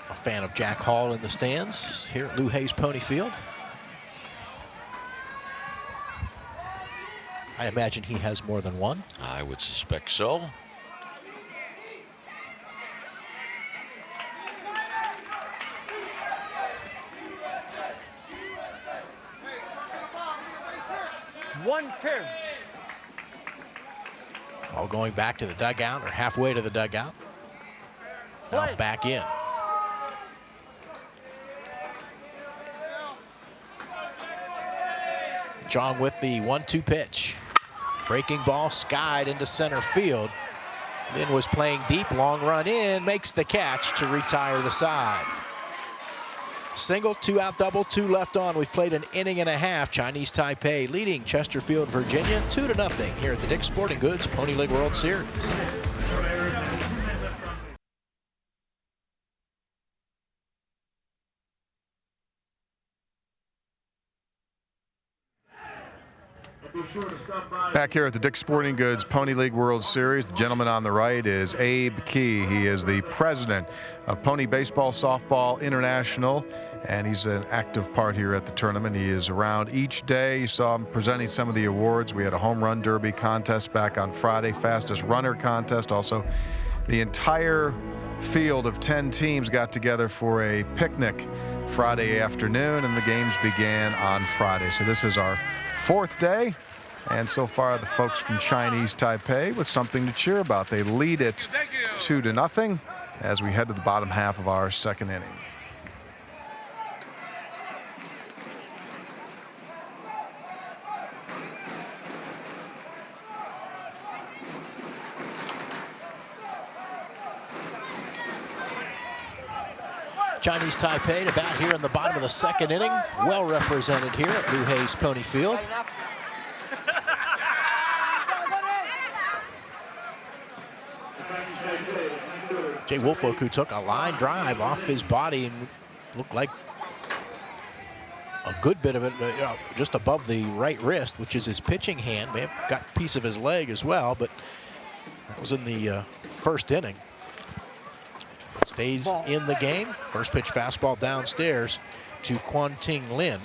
A fan of Jack Hall in the stands here at Lou Hayes Pony Field. I imagine he has more than one. I would suspect so. It's 1-2. All going back to the dugout, or halfway to the dugout. Now back in. Chong with the 1-2 pitch. Breaking ball skied into center field. Then was playing deep, long run in, makes the catch to retire the side. Single, 2 out double, 2 left on. We've played an inning and a half. Chinese Taipei leading Chesterfield, Virginia, 2-0 here at the Dick's Sporting Goods Pony League World Series. Back here at the Dick's Sporting Goods Pony League World Series, the gentleman on the right is Abe Key. He is the president of Pony Baseball Softball International, and he's an active part here at the tournament. He is around each day. You saw him presenting some of the awards. We had a home run derby contest back on Friday, fastest runner contest. Also, the entire field of 10 teams got together for a picnic Friday afternoon, and the games began on Friday. So this is our 4th day. And so far, the folks from Chinese Taipei with something to cheer about. They lead it 2-0 as we head to the bottom half of our 2nd inning. Chinese Taipei to bat here in the bottom of the 2nd inning. Well represented here at Lou Hayes Pony Field. Jay Woolfolk, who took a line drive off his body and looked like a good bit of it just above the right wrist, which is his pitching hand. May have got a piece of his leg as well, but that was in the 1st inning. Stays in the game. First pitch fastball downstairs to Quan Ting Lin,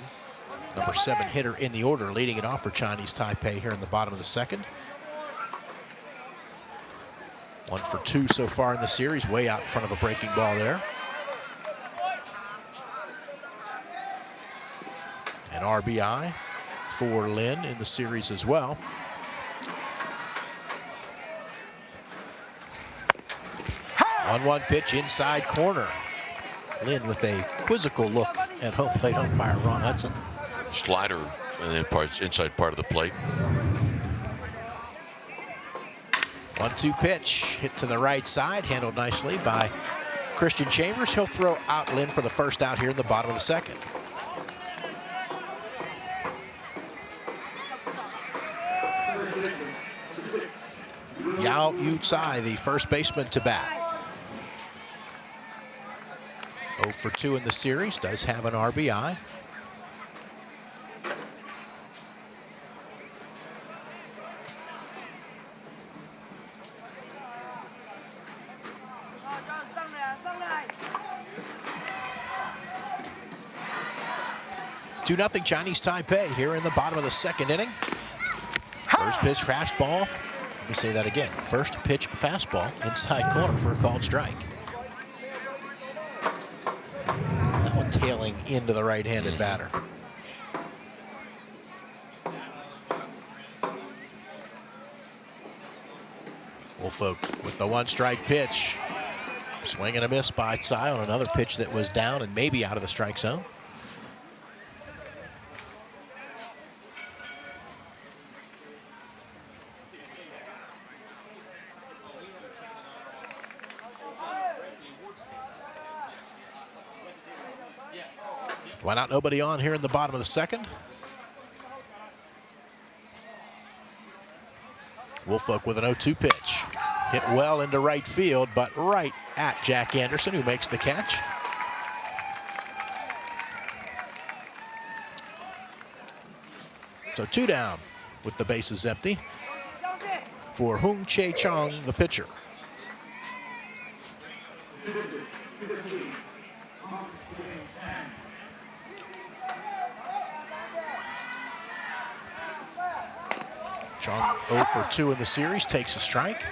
number 7 hitter in the order, leading it off for Chinese Taipei here in the bottom of the 2nd. 1 for 2 so far in the series, way out in front of a breaking ball there. An RBI for Lin in the series as well. On 1 pitch inside corner. Lin with a quizzical look at home plate umpire Ron Hudson. Slider in the inside part of the plate. 1-2 pitch, hit to the right side, handled nicely by Christian Chambers. He'll throw out Lin for the first out here in the bottom of the 2nd. Yao Yu Tsai, the first baseman to bat. 0 for 2 in the series, does have an RBI. Nothing Chinese Taipei here in the bottom of the 2nd inning. First pitch fastball. Let me say that again. First pitch fastball inside corner for a called strike. That one tailing into the right-handed batter. Woolfolk with the 1-strike pitch. Swing and a miss by Tsai on another pitch that was down and maybe out of the strike zone. One out, nobody on here in the bottom of the 2nd. Woolfolk with an 0-2 pitch. Hit well into right field, but right at Jack Anderson, who makes the catch. So 2 down with the bases empty for Hung Chae Chong, the pitcher. Chong 0 for 2 in the series, takes a strike.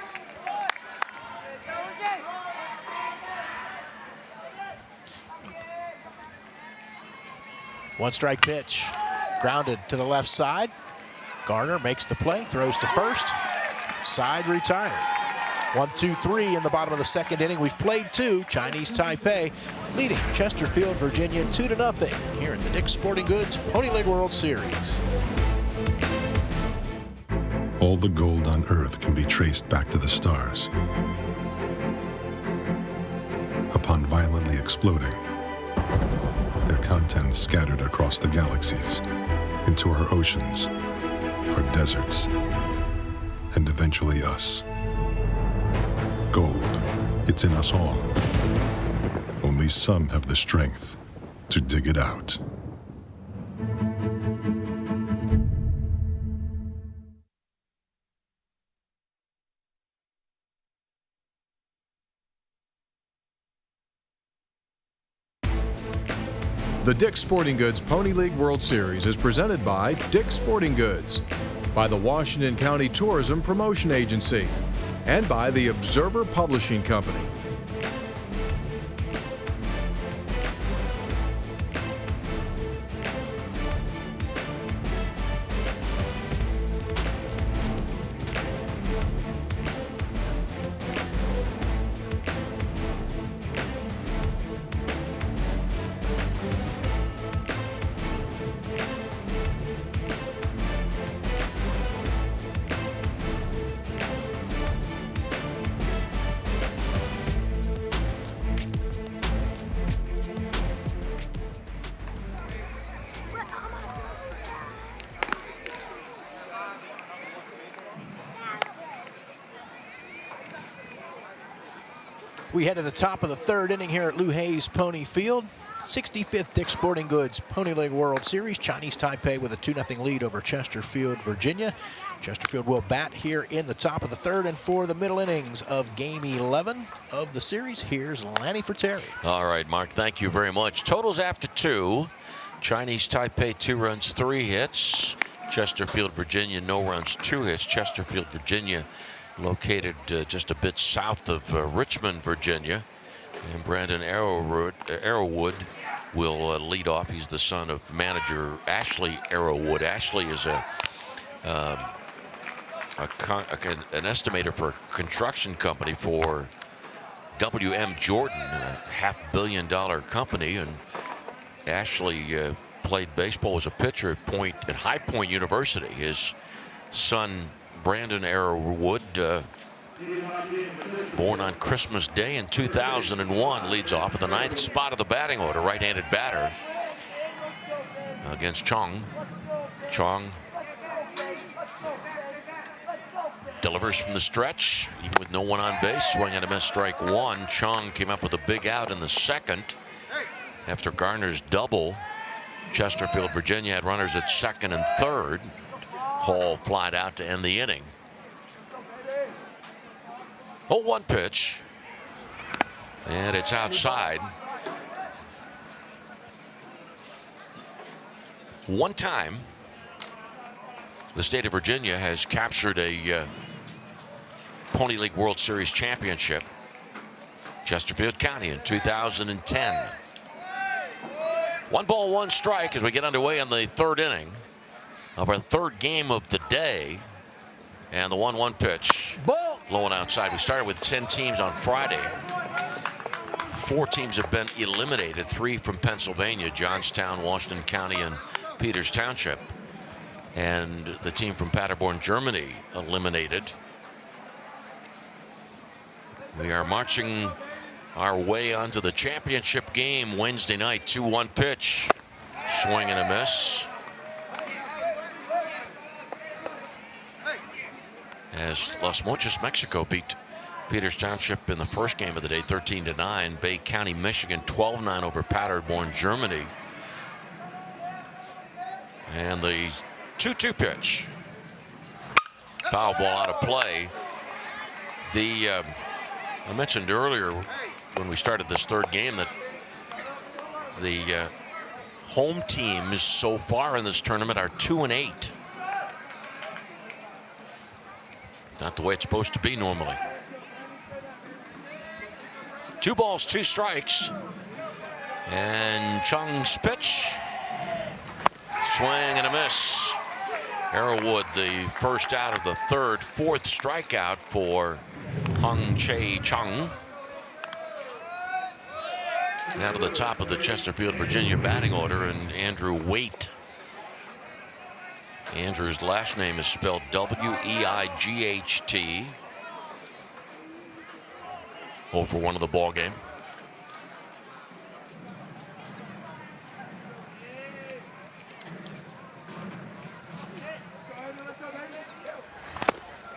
One-strike pitch, grounded to the left side. Garner makes the play, throws to first. Side retired. 1-2-3 in the bottom of the 2nd inning. We've played 2. Chinese Taipei leading Chesterfield, Virginia 2-0 here at the Dick's Sporting Goods Pony League World Series. All the gold on Earth can be traced back to the stars. Upon violently exploding, their contents scattered across the galaxies, into our oceans, our deserts, and eventually us. Gold, it's in us all. Only some have the strength to dig it out. The Dick's Sporting Goods Pony League World Series is presented by Dick's Sporting Goods, by the Washington County Tourism Promotion Agency, and by the Observer Publishing Company. We head to the top of the third inning here at Lou Hayes Pony Field. 65th Dick's Sporting Goods Pony League World Series. Chinese Taipei with a 2-0 lead over Chesterfield, Virginia. Chesterfield will bat here in the top of the third, and for the middle innings of Game 11 of the series, here's Lanny for Terry. All right, Mark, thank you very much. Totals after 2. Chinese Taipei, 2 runs, 3 hits. Chesterfield, Virginia, no runs, 2 hits. Chesterfield, Virginia, located just a bit south of Richmond, Virginia. And Brandon Arrowwood will lead off. He's the son of manager Ashley Arrowwood. Ashley is an estimator for a construction company for W.M. Jordan, a $500 million company. And Ashley played baseball as a pitcher at High Point University. His son Brandon Arrowwood, born on Christmas Day in 2001, leads off at the 9th spot of the batting order, right-handed batter against Chong. Chong delivers from the stretch, even with no one on base, swing and a miss, strike 1. Chong came up with a big out in the second after Garner's double. Chesterfield, Virginia had runners at second and third. Hall flied out to end the inning. 0-1 pitch, and it's outside. One time, the state of Virginia has captured a Pony League World Series championship. Chesterfield County in 2010. 1 ball, 1 strike as we get underway in the third inning of our third game of the day. And the 1-1 pitch, low and outside. We started with 10 teams on Friday. 4 teams have been eliminated, 3 from Pennsylvania, Johnstown, Washington County, and Peters Township. And the team from Paderborn, Germany, eliminated. We are marching our way onto the championship game Wednesday night. 2-1 pitch, swing and a miss. As Las Mochas, Mexico beat Peters Township in the first game of the day, 13-9. Bay County, Michigan, 12-9 over Paderborn, Germany. And the 2-2 pitch. Foul ball out of play. I mentioned earlier when we started this third game that the home teams so far in this tournament are 2-8. Not the way it's supposed to be normally. 2 balls, 2 strikes. And Chung's pitch. Swing and a miss. Arrowwood, the first out of the third, 4th strikeout for Hung Chae Chung. Now to the top of the Chesterfield, Virginia batting order, and Andrew Waite. Andrew's last name is spelled W-E-I-G-H-T. 0 for 1 of the ball game.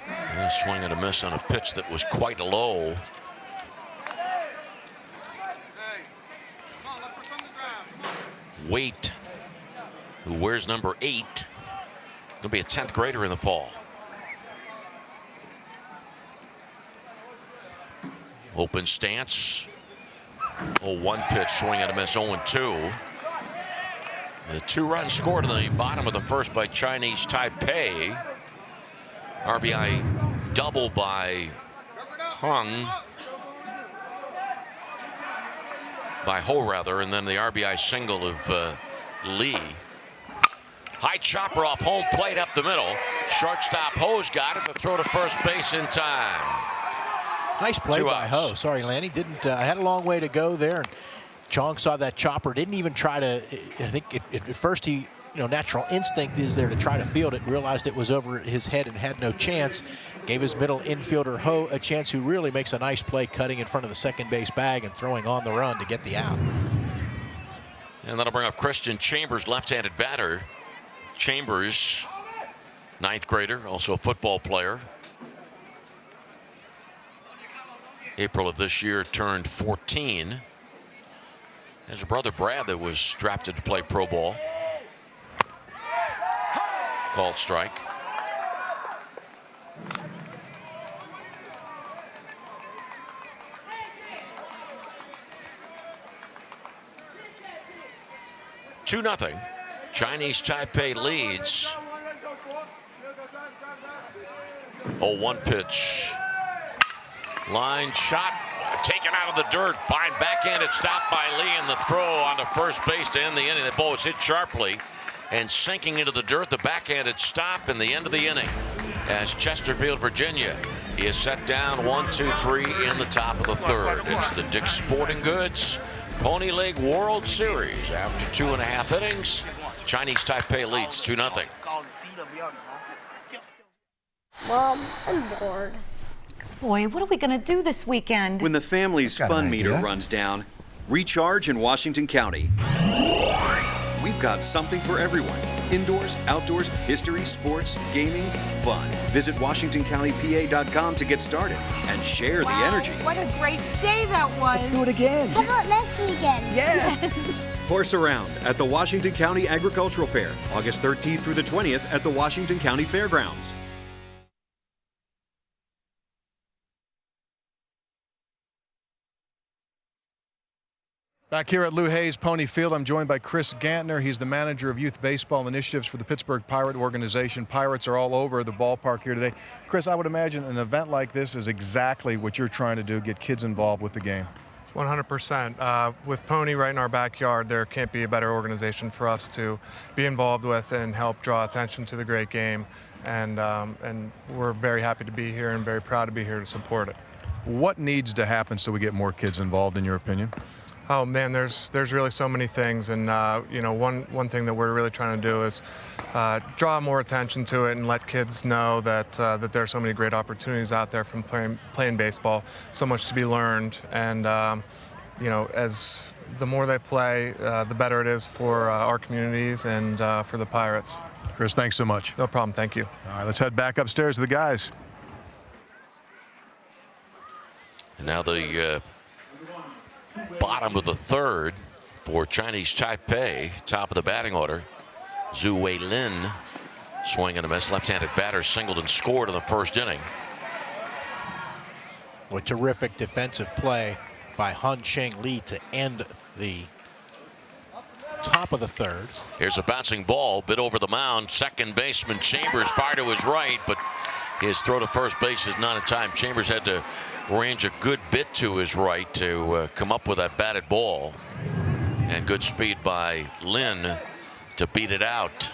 And a swing and a miss on a pitch that was quite low. Waite, who wears number 8. Going to be a 10th grader in the fall. Open stance. 0-1 pitch, swing and a miss, 0-2. The 2-run scored in the bottom of the first by Chinese Taipei. RBI double by Hung. By Ho, rather, and then the RBI single of Lee. High chopper off home plate up the middle. Shortstop Ho's got it, but throw to first base in time. Nice play by Ho. Sorry, Lanny. Didn't had a long way to go there. And Chong saw that chopper. Didn't even try to. I think at first he, natural instinct is there to try to field it. Realized it was over his head and had no chance. Gave his middle infielder Ho a chance, who really makes a nice play, cutting in front of the second base bag and throwing on the run to get the out. And that'll bring up Christian Chambers, left-handed batter. Chambers, 9th grader, also a football player. April of this year turned 14. There's a brother, Brad, that was drafted to play pro ball. Called strike. Two nothing. Chinese Taipei leads. 0-1 pitch. Line shot, taken out of the dirt. Fine backhanded stop by Lee, and the throw on to first base to end the inning. The ball was hit sharply and sinking into the dirt. The backhanded stop in the end of the inning as Chesterfield, Virginia is set down 1-2-3 in the top of the third. It's the Dick's Sporting Goods Pony League World Series. After 2.5 innings, Chinese Taipei leads 2-0. Mom, I'm bored. Boy, what are we going to do this weekend? When the family's fun meter runs down, recharge in Washington County. We've got something for everyone. Indoors, outdoors, history, sports, gaming, fun. Visit WashingtonCountyPA.com to get started and share the energy. What a great day that was. Let's do it again. How about next weekend? Yes. Horse around at the Washington County Agricultural Fair, August 13th through the 20th at the Washington County Fairgrounds. Back here at Lou Hayes Pony Field, I'm joined by Chris Gantner. He's the manager of youth baseball initiatives for the Pittsburgh Pirate organization. Pirates are all over the ballpark here today. Chris, I would imagine an event like this is exactly what you're trying to do, get kids involved with the game. 100%. With Pony right in our backyard, there can't be a better organization for us to be involved with and help draw attention to the great game. And we're very happy to be here and very proud to be here to support it. What needs to happen so we get more kids involved, in your opinion? Oh man, there's really so many things, and one thing that we're really trying to do is draw more attention to it and let kids know that that there are so many great opportunities out there from playing baseball, so much to be learned, and as the more they play, the better it is for our communities and for the Pirates. Chris, thanks so much. No problem. Thank you. All right, let's head back upstairs to the guys. And now the bottom of the third for Chinese Taipei, top of the batting order. Zhu Wei Lin swing and a miss. Left-handed batter singled and scored in the first inning. What terrific defensive play by Han Sheng Li to end the top of the third. Here's a bouncing ball, bit over the mound. Second baseman Chambers fired to his right, but his throw to first base is not in time. Chambers had to range a good bit to his right to come up with that batted ball, and good speed by Lin to beat it out.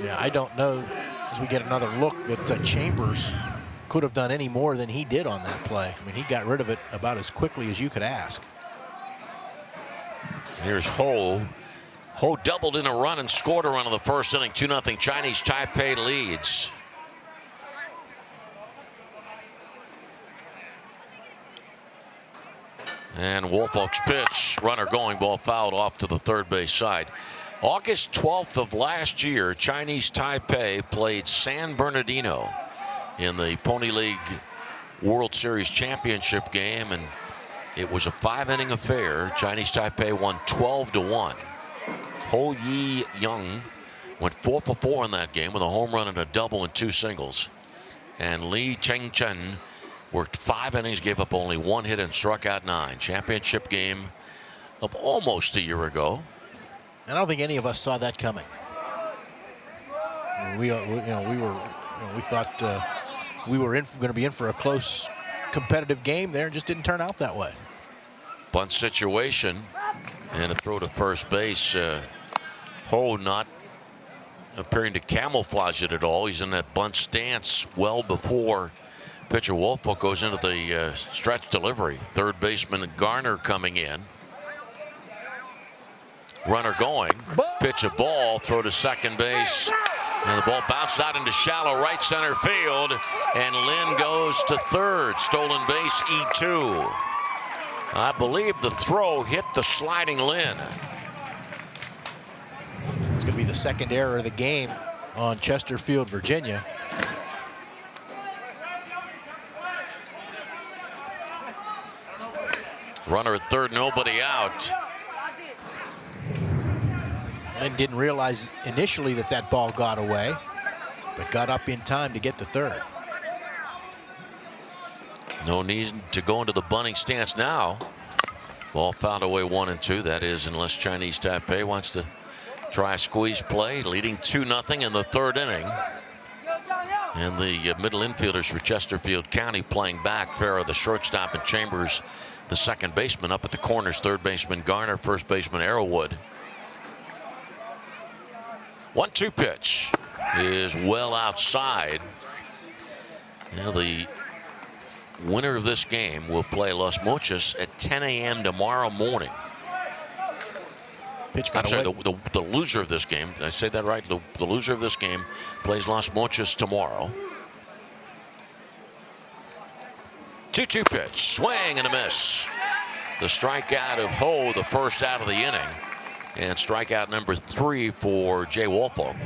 Yeah, I don't know, as we get another look, that Chambers could have done any more than he did on that play. I mean, he got rid of it about as quickly as you could ask. Here's Ho. Ho doubled in a run and scored a run in the first inning. 2-0 Chinese Taipei leads. And Woolfolk's pitch, runner going, ball fouled off to the third base side. August 12th of last year, Chinese Taipei played San Bernardino in the Pony League World Series Championship game, and it was a 5-inning affair. Chinese Taipei won 12-1. Ho Yi Young went 4 for 4 in that game with a home run and a double and 2 singles. And Li Chengchen worked 5 innings, gave up only 1 hit and struck out 9. Championship game of almost a year ago. I don't think any of us saw that coming. We thought we were going to be in for a close, competitive game there. It just didn't turn out that way. Bunt situation and a throw to first base. Ho not appearing to camouflage it at all. He's in that bunt stance well before pitcher Woolfolk goes into the stretch delivery. Third baseman Garner coming in. Runner going. Pitch a ball. Throw to second base. And the ball bounced out into shallow right center field. And Lynn goes to third. Stolen base E2. I believe the throw hit the sliding Lynn. It's going to be the second error of the game on Chesterfield, Virginia. Runner at third, nobody out. Lynn didn't realize initially that that ball got away, but got up in time to get to third. No need to go into the bunting stance now. Ball fouled away 1 and 2. That is, unless Chinese Taipei wants to try a squeeze play, leading 2-0 in the third inning. And the middle infielders for Chesterfield County playing back. Farrah, the shortstop, and Chambers, the second baseman. Up at the corners, third baseman Garner, first baseman Arrowwood. 1-2 pitch is well outside. Now the winner of this game will play Los Mochis at 10 a.m. tomorrow morning. Pitch I'm sorry, the loser of this game, did I say that right? The loser of this game plays Los Mochis tomorrow. 2-2 pitch, swing and a miss. The strikeout of Ho, the first out of the inning. And strikeout number 3 for Jay Woolfolk.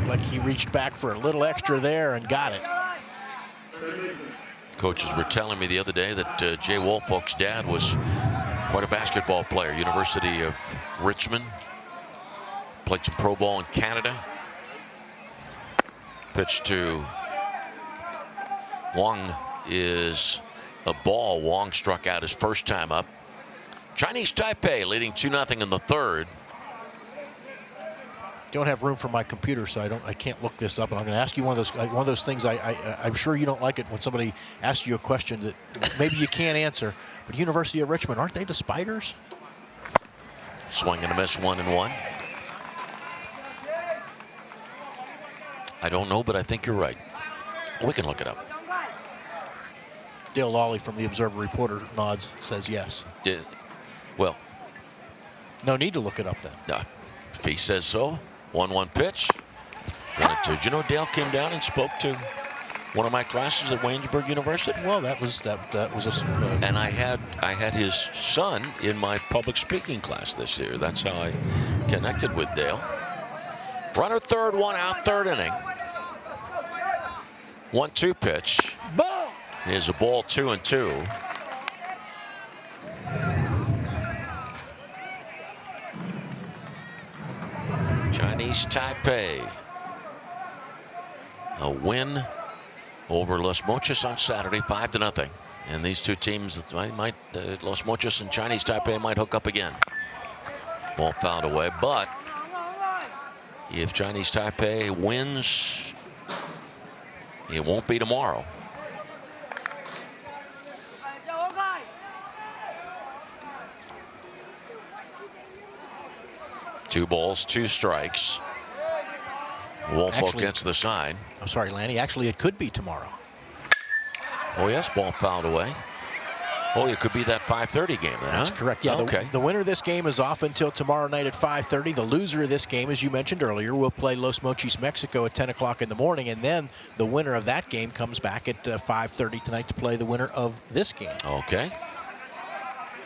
Like he reached back for a little extra there and got it. Coaches were telling me the other day that Jay Woolfolk's dad was quite a basketball player. University of Richmond. Played some pro ball in Canada. Pitch to Wong is a ball. Wong struck out his first time up. Chinese Taipei leading 2-0 in the third. Don't have room for my computer, so I can't look this up. And I'm going to ask you one of those things. I'm sure you don't like it when somebody asks you a question that maybe you can't answer. But University of Richmond, aren't they the Spiders? Swing and a miss, 1-1. I don't know, but I think you're right. We can look it up. Dale Lawley from the Observer Reporter nods, says yes. Yeah. Well, no need to look it up then. If he says so. 1-1 pitch. 1-2. Did you know Dale came down and spoke to one of my classes at Waynesburg University? Well, that was and I had his son in my public speaking class this year. That's how I connected with Dale. Runner third, 1 out, third inning. 1-2 pitch. Ball. Is a ball, 2-2. Chinese Taipei. A win over Los Mochis on Saturday, 5-0. And these two teams might Los Mochis and Chinese Taipei might hook up again. Ball fouled away, but if Chinese Taipei wins, it won't be tomorrow. Two balls, 2 strikes. Woolfolk gets the sign. I'm sorry, Lanny. Actually, it could be tomorrow. Oh, yes, ball fouled away. Oh, it could be that 5:30 game then, That's correct. Yeah, okay. The winner of this game is off until tomorrow night at 5:30. The loser of this game, as you mentioned earlier, will play Los Mochis, Mexico at 10 o'clock in the morning. And then the winner of that game comes back at 5:30 tonight to play the winner of this game. Okay.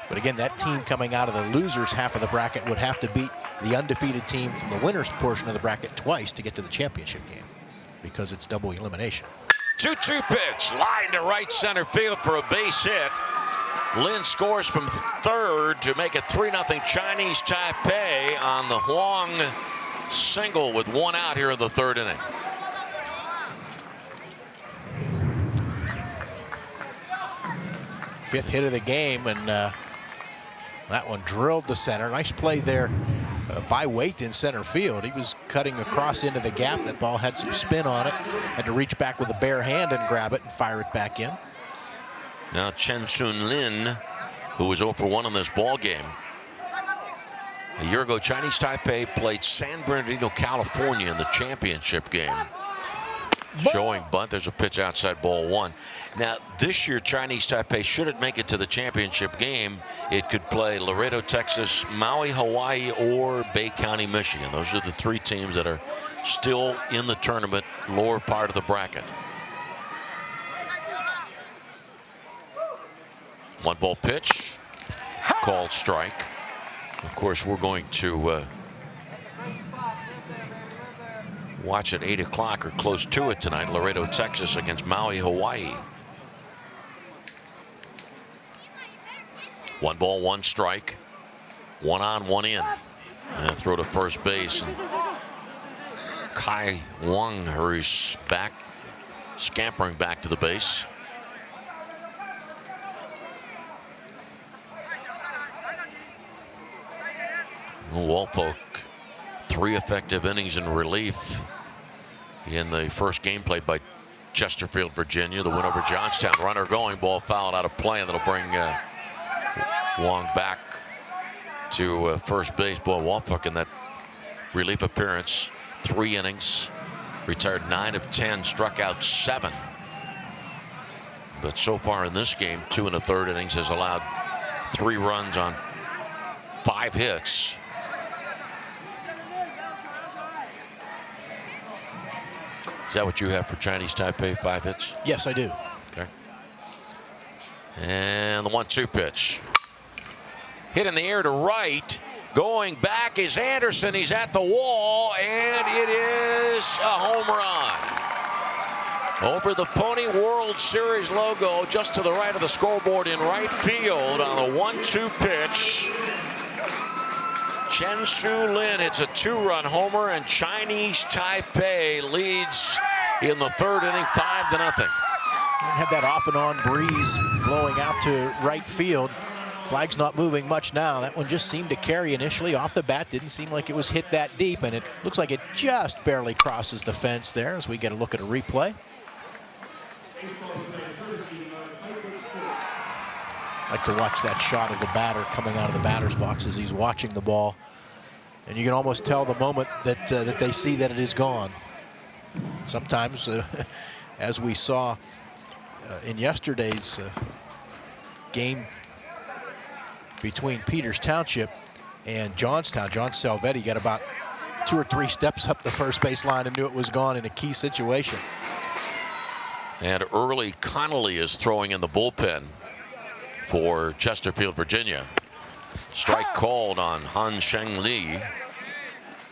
But again, that team coming out of the losers half of the bracket would have to beat the undefeated team from the winners portion of the bracket twice to get to the championship game because it's double elimination. 2-2 pitch, line to right center field for a base hit. Lin scores from third to make it 3-0 Chinese Taipei on the Huang single with 1 out here in the third inning. Fifth hit of the game, and that one drilled to center. Nice play there by weight in center field. He was cutting across into the gap. That ball had some spin on it. Had to reach back with a bare hand and grab it and fire it back in. Now Chen Sun Lin, who was 0 for 1 in this ball game. A year ago, Chinese Taipei played San Bernardino, California in the championship game. Showing bunt. There's a pitch outside, ball 1. Now, this year, Chinese Taipei, should it make it to the championship game, it could play Laredo, Texas, Maui, Hawaii, or Bay County, Michigan. Those are the 3 teams that are still in the tournament, lower part of the bracket. 1-ball pitch, called strike. Of course, we're going to watch at 8 o'clock or close to it tonight. Laredo, Texas against Maui, Hawaii. 1 ball, 1 strike. 1 on, 1 in. And throw to first base. And Kai Wang hurries back, scampering back to the base. Woolfolk, 3 effective innings in relief in the first game played by Chesterfield, Virginia. The win over Johnstown. Runner going, ball fouled out of play, and that'll bring Wong back to first base. Boy, Woolfolk in that relief appearance, 3 innings, retired 9 of 10, struck out 7. But so far in this game, 2 1/3 innings, has allowed 3 runs on 5 hits. Is that what you have for Chinese Taipei, 5 hits? Yes, I do. Okay. And the 1-2 pitch. Hit in the air to right. Going back is Anderson. He's at the wall, and it is a home run. Over the Pony World Series logo, just to the right of the scoreboard in right field on the 1-2 pitch. Chen Su Lin hits a 2-run homer, and Chinese Taipei leads in the 3rd inning, 5-0. Had that off and on breeze blowing out to right field. Flag's not moving much now. That one just seemed to carry initially off the bat. Didn't seem like it was hit that deep, and it looks like it just barely crosses the fence there as we get a look at a replay. Like to watch that shot of the batter coming out of the batter's box as he's watching the ball, and you can almost tell the moment that that they see that it is gone. Sometimes, as we saw in yesterday's game between Peters Township and Johnstown, John Salvetti got about 2 or 3 steps up the first base line and knew it was gone in a key situation. And Early Connolly is throwing in the bullpen for Chesterfield, Virginia. Strike called on Han Sheng Li,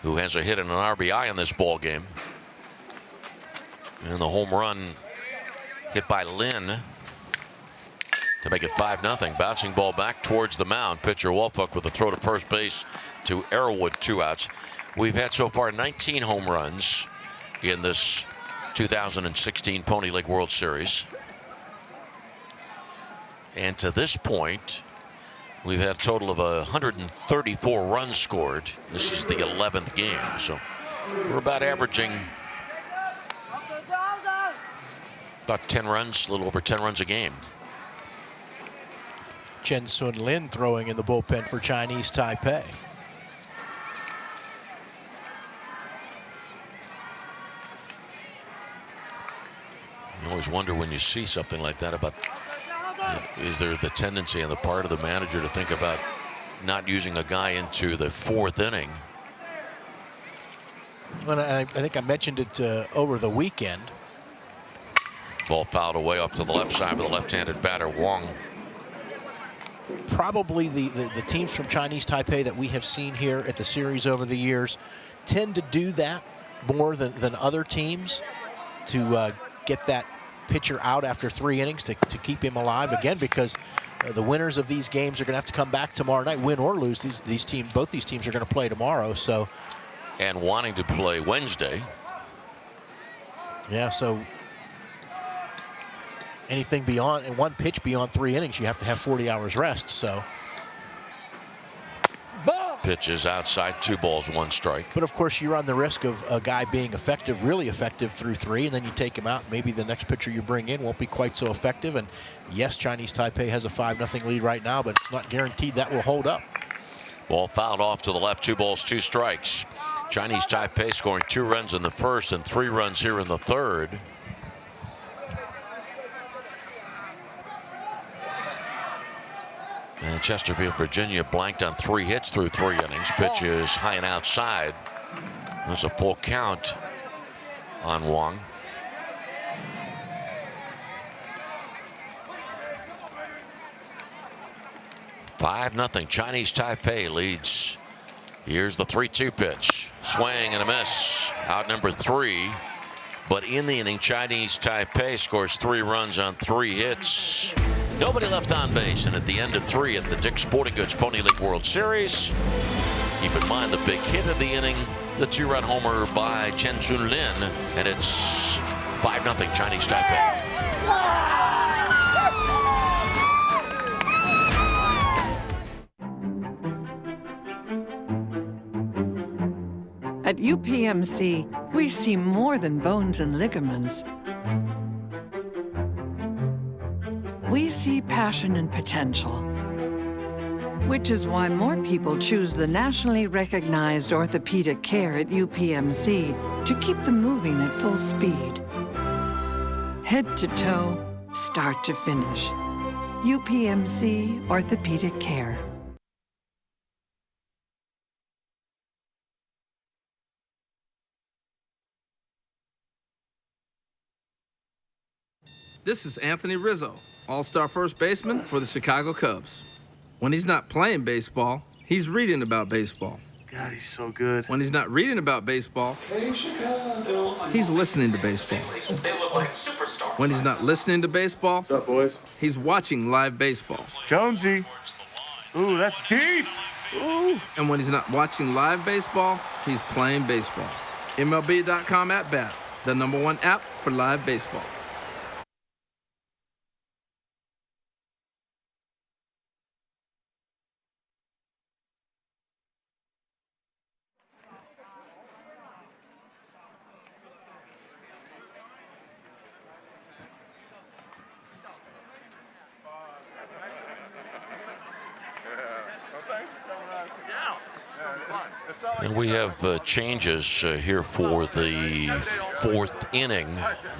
who has a hit and an RBI in this ball game. And the home run hit by Lin to make it 5-0. Bouncing ball back towards the mound. Pitcher Woolfolk with a throw to first base to Arrowwood, 2 outs. We've had so far 19 home runs in this 2016 Pony League World Series. And to this point, we've had a total of 134 runs scored. This is the 11th game, so we're about averaging about 10 runs, a little over 10 runs a game. Chen Sun Lin throwing in the bullpen for Chinese Taipei. You always wonder when you see something like that about, is there the tendency on the part of the manager to think about not using a guy into the 4th inning? And I think I mentioned it over the weekend. Ball fouled away off to the left side with a left-handed batter, Wong. Probably the teams from Chinese Taipei that we have seen here at the series over the years tend to do that more than other teams, to get that pitcher out after 3 innings to keep him alive again, because the winners of these games are going to have to come back tomorrow night, win or lose. These teams, both these teams are going to play tomorrow. So, and wanting to play Wednesday. Yeah, so anything beyond, and 1 pitch beyond 3 innings, you have to have 40 hours rest. So, pitches outside, 2 balls, 1 strike. But of course, you run the risk of a guy being effective, really effective through 3, and then you take him out. Maybe the next pitcher you bring in won't be quite so effective. And yes, Chinese Taipei has a 5-0 lead right now, but it's not guaranteed that will hold up. Ball fouled off to the left, 2 balls, 2 strikes. Chinese Taipei scoring 2 runs in the first and 3 runs here in the third. And Chesterfield, Virginia blanked on 3 hits through 3 innings. Pitch is high and outside. There's a full count on Wong. Five nothing. Chinese Taipei leads. Here's the 3-2 pitch. Swing and a miss. Out number 3. But in the inning, Chinese Taipei scores 3 runs on 3 hits. Nobody left on base, and at the end of 3 at the Dick's Sporting Goods Pony League World Series, keep in mind the big hit of the inning, the 2-run homer by Chen-Sun Lin, and it's 5-0 Chinese Taipei. At UPMC, we see more than bones and ligaments. We see passion and potential, which is why more people choose the nationally recognized orthopedic care at UPMC to keep them moving at full speed. Head to toe, start to finish. UPMC Orthopedic Care. This is Anthony Rizzo, all-star first baseman for the Chicago Cubs. When he's not playing baseball, he's reading about baseball. God, he's so good. When he's not reading about baseball, he's listening to baseball. They look like superstars. When he's not listening to baseball, What's up, boys? He's watching live baseball. Jonesy. Ooh, that's deep. Ooh. And when he's not watching live baseball, he's playing baseball. MLB.com at bat, the #1 app for live baseball. And we have changes here for the 4th inning.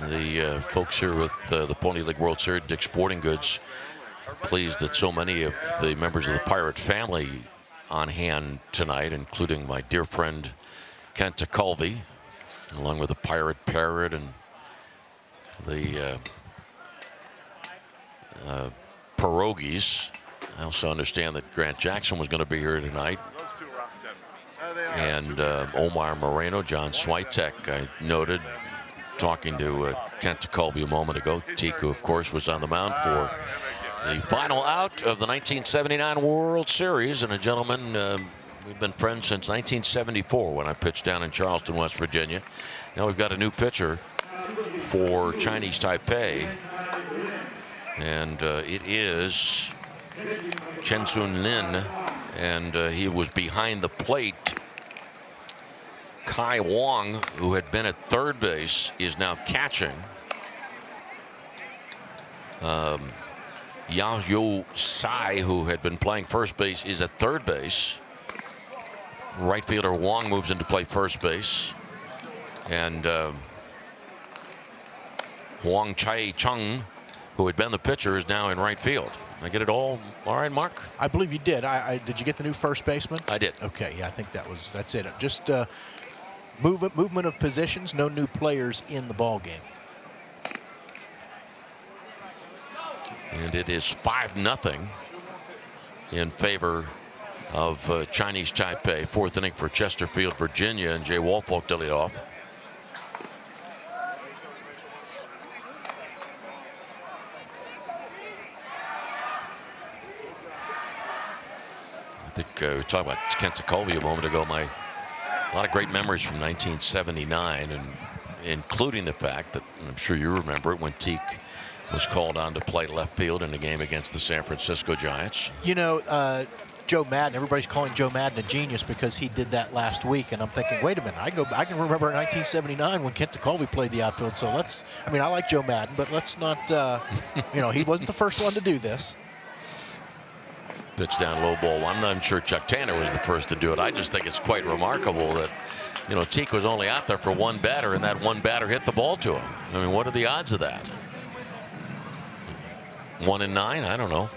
The folks here with the Pony League World Series, Dick's Sporting Goods, pleased that so many of the members of the Pirate family on hand tonight, including my dear friend Kent Colvey, along with the Pirate Parrot and the Pierogies. I also understand that Grant Jackson was going to be here tonight. And Omar Moreno, John Switek, I noted, talking to Kent Colvey a moment ago. Tiku, of course, was on the mound for the final out of the 1979 World Series. And a gentleman, we've been friends since 1974 when I pitched down in Charleston, West Virginia. Now we've got a new pitcher for Chinese Taipei. And it is Chen-Sun Lin. And he was behind the plate. Kai Wong, who had been at third base, is now catching. Yao Yo Sai, who had been playing first base, is at third base. Right fielder Wong moves into play first base. And Huang Chai Chung, who had been the pitcher, is now in right field. I get it all right, Mark? I believe you did. Did you get the new first baseman? I did. Okay, yeah, I think that's it. Just movement of positions, no new players in the ball game. And it is 5-0 in favor of Chinese Taipei. 4th inning for Chesterfield, Virginia, and Jay Woolfolk to lead off. I think we were talking about Kent Colvey a moment ago. A lot of great memories from 1979, and including the fact that, and I'm sure you remember it, when Teak was called on to play left field in a game against the San Francisco Giants. You know, Joe Madden. Everybody's calling Joe Madden a genius because he did that last week, and I'm thinking, wait a minute, I can remember in 1979 when Kent DeColvey played the outfield. So I like Joe Madden, but let's not, he wasn't the first one to do this. Pitch down, low ball. I'm not even sure Chuck Tanner was the first to do it. I just think it's quite remarkable that, Teak was only out there for one batter, and that one batter hit the ball to him. I mean, what are the odds of that? 1 in 9? I don't know.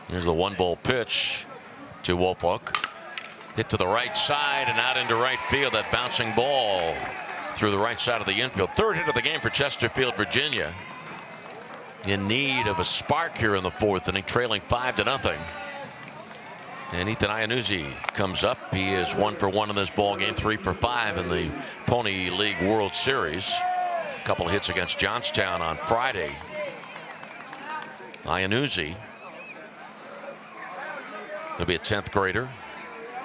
Here's the 1-ball pitch to Woolfolk. Hit to the right side and out into right field. That bouncing ball through the right side of the infield. Third hit of the game for Chesterfield, Virginia. In need of a spark here in the 4th inning, trailing 5-0. And Ethan Iannuzzi comes up. He is 1 for 1 in this ball game, 3 for 5 in the Pony League World Series. A couple of hits against Johnstown on Friday. Iannuzzi, he'll be a 10th grader.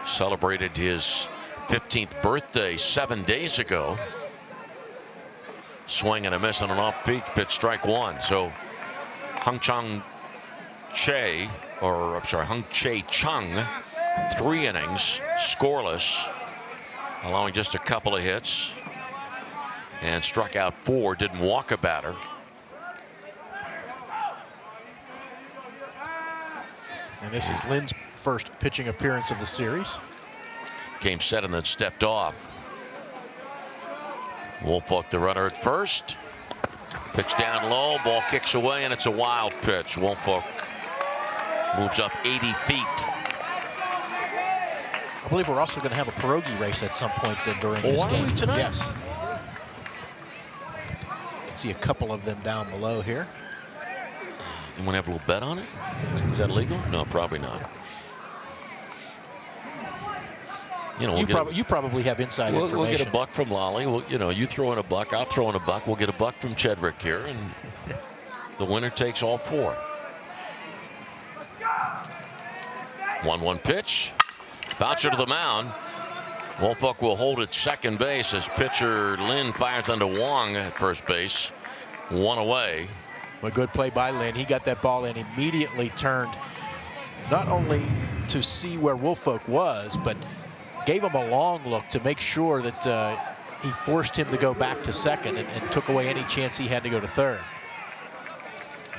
Celebrated his 15th birthday 7 days ago. Swing and a miss on an off-pitch pitch, strike 1. So Hung Chae Chung, 3 innings, scoreless, allowing just a couple of hits, and struck out 4, didn't walk a batter. And this is Lynn's first pitching appearance of the series. Came set and then stepped off. Woolfolk the runner at first. Pitch down low, ball kicks away, and it's a wild pitch. Woolfolk moves up 80 feet. I believe we're also going to have a pierogi race at some point during this game. Are we tonight? Yes. See a couple of them down below here. You want to have a little bet on it? Is that legal? No, probably not. You probably have inside information. We'll get a buck from Lolly. You throw in a buck, I'll throw in a buck. We'll get a buck from Chedrick here, and the winner takes all 4. 1-1 pitch. Bouncer to the mound. Woolfolk will hold at second base as pitcher Lynn fires onto Wong at first base. 1 away. A good play by Lynn. He got that ball and immediately turned not only to see where Woolfolk was, but gave him a long look to make sure that he forced him to go back to second and took away any chance he had to go to third.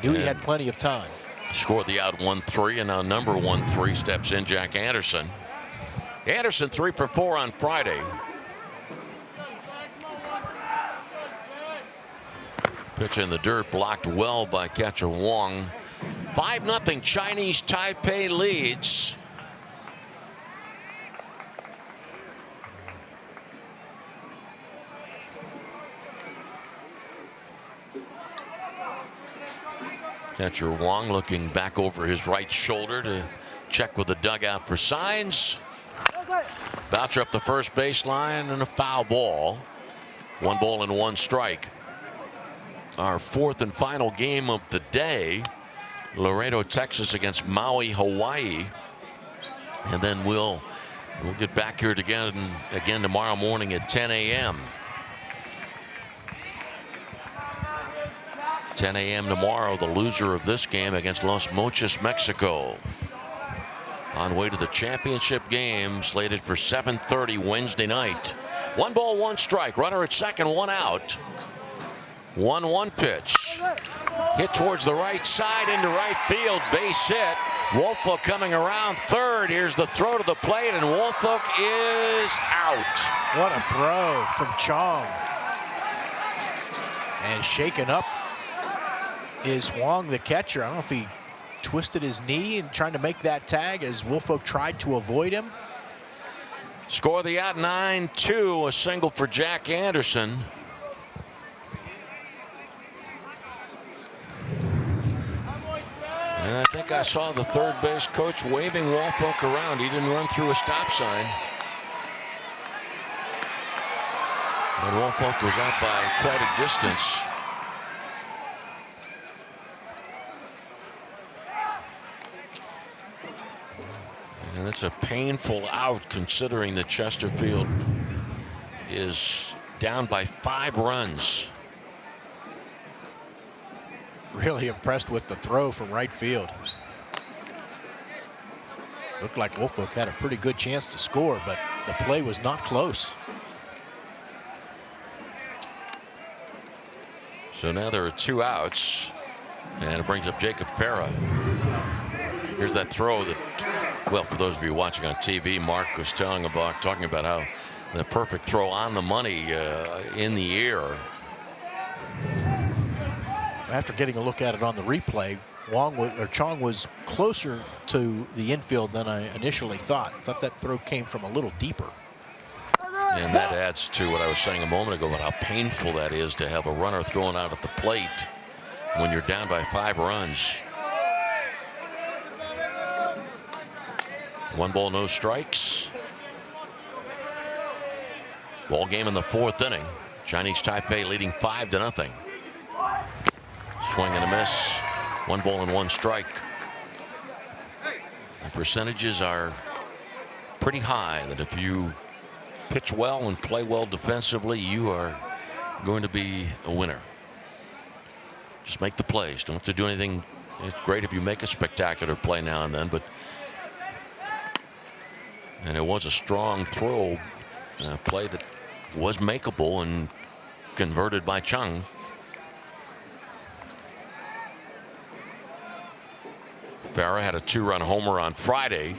Knew he had plenty of time. Scored the out 1-3, and now number 1-3 steps in Jack Anderson. Anderson 3 for 4 on Friday. Pitch in the dirt, blocked well by catcher Wong. 5-0 Chinese Taipei leads. Catcher Wong looking back over his right shoulder to check with the dugout for signs. Bouncer up the first baseline and a foul ball. 1 ball and 1 strike. Our 4th and final game of the day. Laredo, Texas against Maui, Hawaii. And then we'll get back here again tomorrow morning at 10 a.m. 10 a.m. tomorrow, the loser of this game against Los Mochis, Mexico. On way to the championship game slated for 7:30 Wednesday night. 1 ball, 1 strike. Runner at second, 1 out. 1-1 pitch. Hit towards the right side into right field. Base hit. Woolfolk coming around third. Here's the throw to the plate, and Woolfolk is out. What a throw from Chong. And shaken up is Wong, the catcher. I don't know if he twisted his knee and trying to make that tag as Woolfolk tried to avoid him. Score the out 9-2. A single for Jack Anderson. And I think I saw the third base coach waving Woolfolk around. He didn't run through a stop sign. And Woolfolk was out by quite a distance. And it's a painful out considering that Chesterfield is down by 5 runs. Really impressed with the throw from right field. Looked like Woolfolk had a pretty good chance to score, but the play was not close. So now there are 2 outs, and it brings up Jacob Farah. Here's that throw that, well, for those of you watching on TV, Mark was talking about how the perfect throw on the money in the air. After getting a look at it on the replay, Chong was closer to the infield than I initially thought. I thought that throw came from a little deeper. And that adds to what I was saying a moment ago about how painful that is to have a runner thrown out at the plate when you're down by 5 runs. 1 ball, no strikes. Ball game in the 4th inning. Chinese Taipei leading 5-0. Swing and a miss. 1 ball and 1 strike. The percentages are pretty high that if you pitch well and play well defensively, you are going to be a winner. Just make the plays. Don't have to do anything. It's great if you make a spectacular play now and then, and it was a strong throw, play that was makeable and converted by Chung. Farah had a 2-run homer on Friday.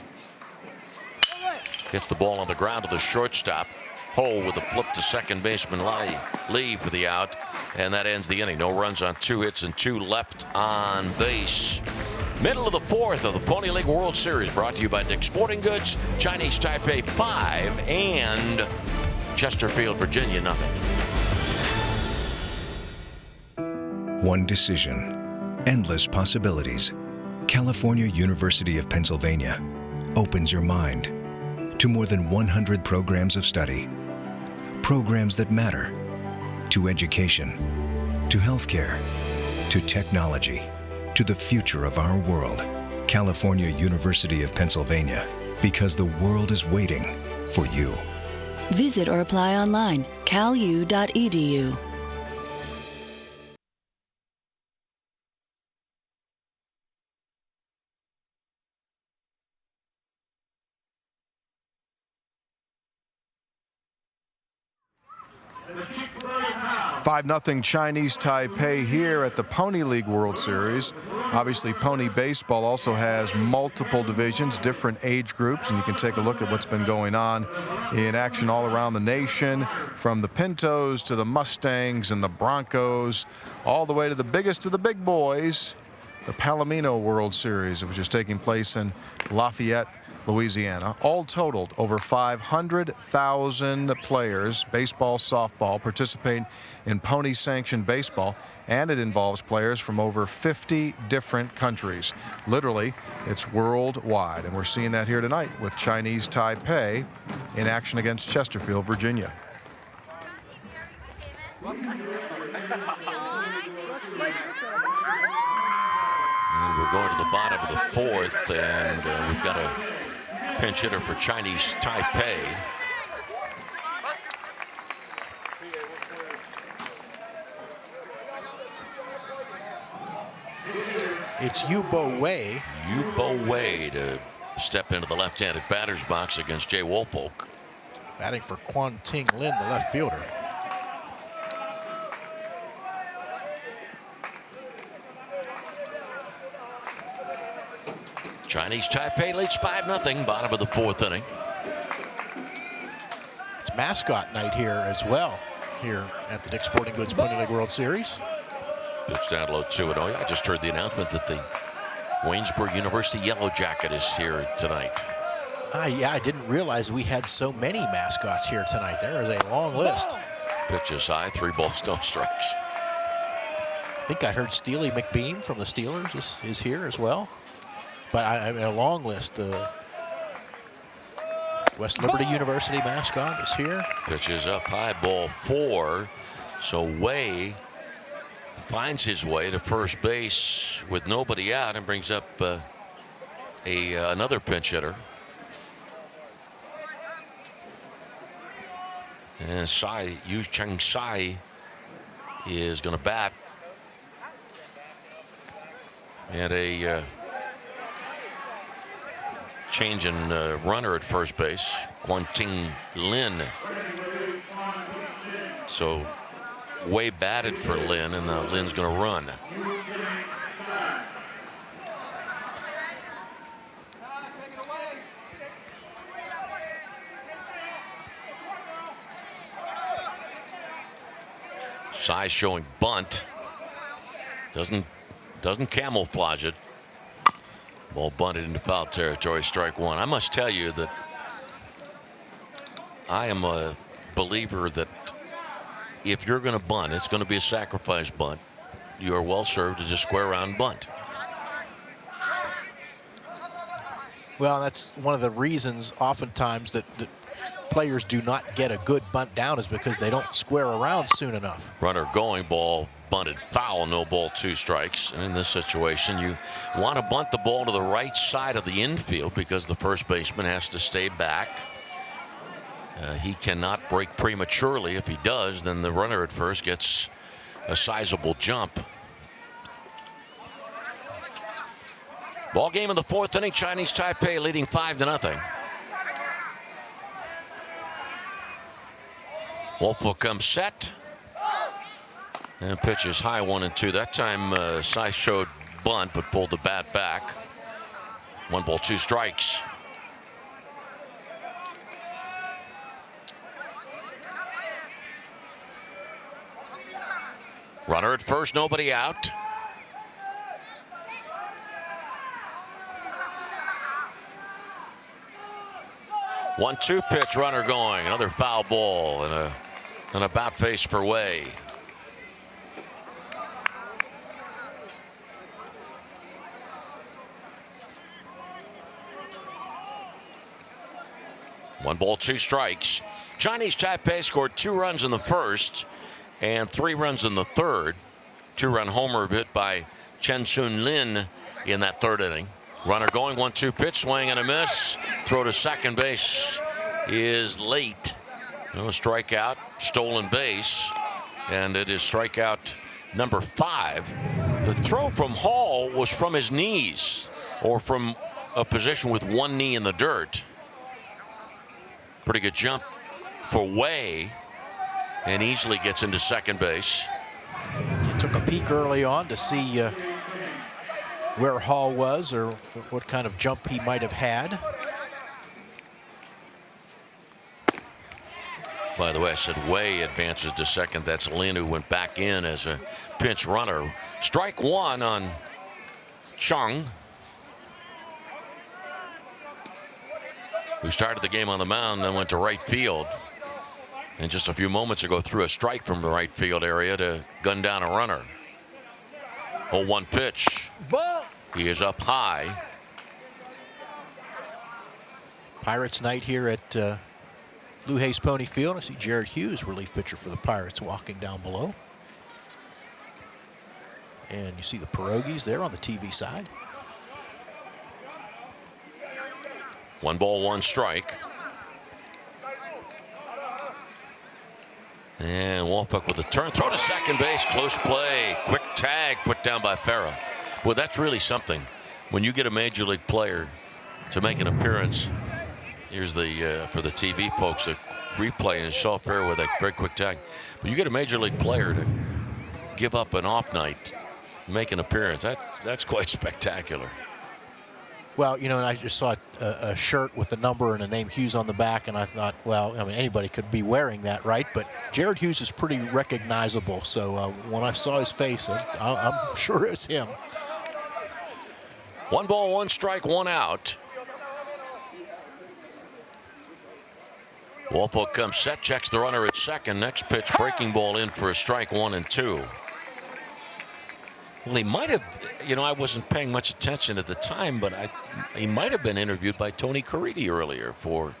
Hits the ball on the ground to the shortstop. Hole with a flip to second baseman Lee for the out, and that ends the inning. No runs on 2 hits and 2 left on base. Middle of the 4th of the Pony League World Series, brought to you by Dick's Sporting Goods. Chinese Taipei 5 and Chesterfield, Virginia 0. One decision, endless possibilities. California University of Pennsylvania opens your mind to more than 100 programs of study. Programs that matter to education, to healthcare, to technology, to the future of our world. California University of Pennsylvania, because the world is waiting for you. Visit or apply online, calu.edu. Five 5-0 Chinese Taipei here at the Pony League World Series. Obviously, Pony Baseball also has multiple divisions, different age groups, and you can take a look at what's been going on in action all around the nation, from the Pintos to the Mustangs and the Broncos, all the way to the biggest of the big boys, the Palomino World Series, which is taking place in Lafayette, Louisiana. All totaled, over 500,000 players, baseball, softball, participate in pony-sanctioned baseball, and it involves players from over 50 different countries. Literally, it's worldwide, and we're seeing that here tonight with Chinese Taipei in action against Chesterfield, Virginia. And we're going to the bottom of the 4th, and we've got a pinch hitter for Chinese Taipei. It's Yu-Bo Wei. Yu-Bo Wei to step into the left-handed batter's box against Jay Woolfolk. Batting for Quan Ting Lin, the left fielder. Chinese Taipei leads 5-0, bottom of the 4th inning. It's mascot night here as well, here at the Dick's Sporting Goods Pony League World Series. Pitch down low 2-0. I just heard the announcement that the Waynesburg University Yellow Jacket is here tonight. Yeah, I didn't realize we had so many mascots here tonight. There is a long list. Pitch is high, 3 balls, no strikes. I think I heard Steely McBeam from the Steelers is here as well. But I mean, a long list. West Liberty University mascot is here. Pitch is up high, ball 4. So Wei finds his way to first base with nobody out and brings up another pinch hitter. And Yu Cheng Sai is going to bat. And a change in runner at first base. Quang-Ting Lin. So way batted for Lin, and now Lin's going to run. Size showing bunt. Doesn't camouflage it. Ball bunted into foul territory, strike one. I must tell you that I am a believer that if you're going to bunt, it's going to be a sacrifice bunt. You are well served to just square around and bunt. Well, that's one of the reasons oftentimes that players do not get a good bunt down is because they don't square around soon enough. Runner going, ball bunted foul, no ball, 2 strikes. And in this situation, you want to bunt the ball to the right side of the infield because the first baseman has to stay back. He cannot break prematurely. If he does, then the runner at first gets a sizable jump. Ball game in the 4th inning. Chinese Taipei leading 5-0. Wolf will come set. And pitches high 1-2. That time Sai showed bunt but pulled the bat back. 1 ball, 2 strikes. Runner at first, nobody out. One-two pitch, runner going. Another foul ball and an about face for Wei. One ball, 2 strikes. Chinese Taipei scored 2 runs in the first and 3 runs in the third. 2-run homer hit by Chen Sun Lin in that 3rd inning. Runner going, 1-2 pitch, swing and a miss. Throw to second base is late. No strikeout, stolen base, and it is strikeout number 5. The throw from Hall was from his knees, or from a position with one knee in the dirt. Pretty good jump for Wei, and easily gets into second base. Took a peek early on to see where Hall was or what kind of jump he might have had. By the way, I said Wei advances to second. That's Lin, who went back in as a pinch runner. Strike 1 on Chung, who started the game on the mound, then went to right field. And just a few moments ago threw a strike from the right field area to gun down a runner. 0-1 pitch. He is up high. Pirates night here at Lou Hayes Pony Field. I see Jared Hughes, relief pitcher for the Pirates, walking down below. And you see the pierogies there on the TV side. 1 ball, 1 strike. And Wolfuk with a turn, throw to second base, close play, quick tag put down by Farah. Well, that's really something. When you get a major league player to make an appearance, here's the for the TV folks, the replay, and saw Farah with a very quick tag. But you get a major league player to give up an off night, make an appearance. That's quite spectacular. Well, you know, and I just saw a shirt with a number and a name Hughes on the back, and I thought, well, I mean, anybody could be wearing that, right? But Jared Hughes is pretty recognizable. So when I saw his face, I'm sure it's him. 1 ball, 1 strike, 1 out. Wolfo comes set, checks the runner at second. Next pitch, breaking ball in for a strike, 1-2. Well, he might have, you know, I wasn't paying much attention at the time, but he might have been interviewed by Tony Caridi earlier for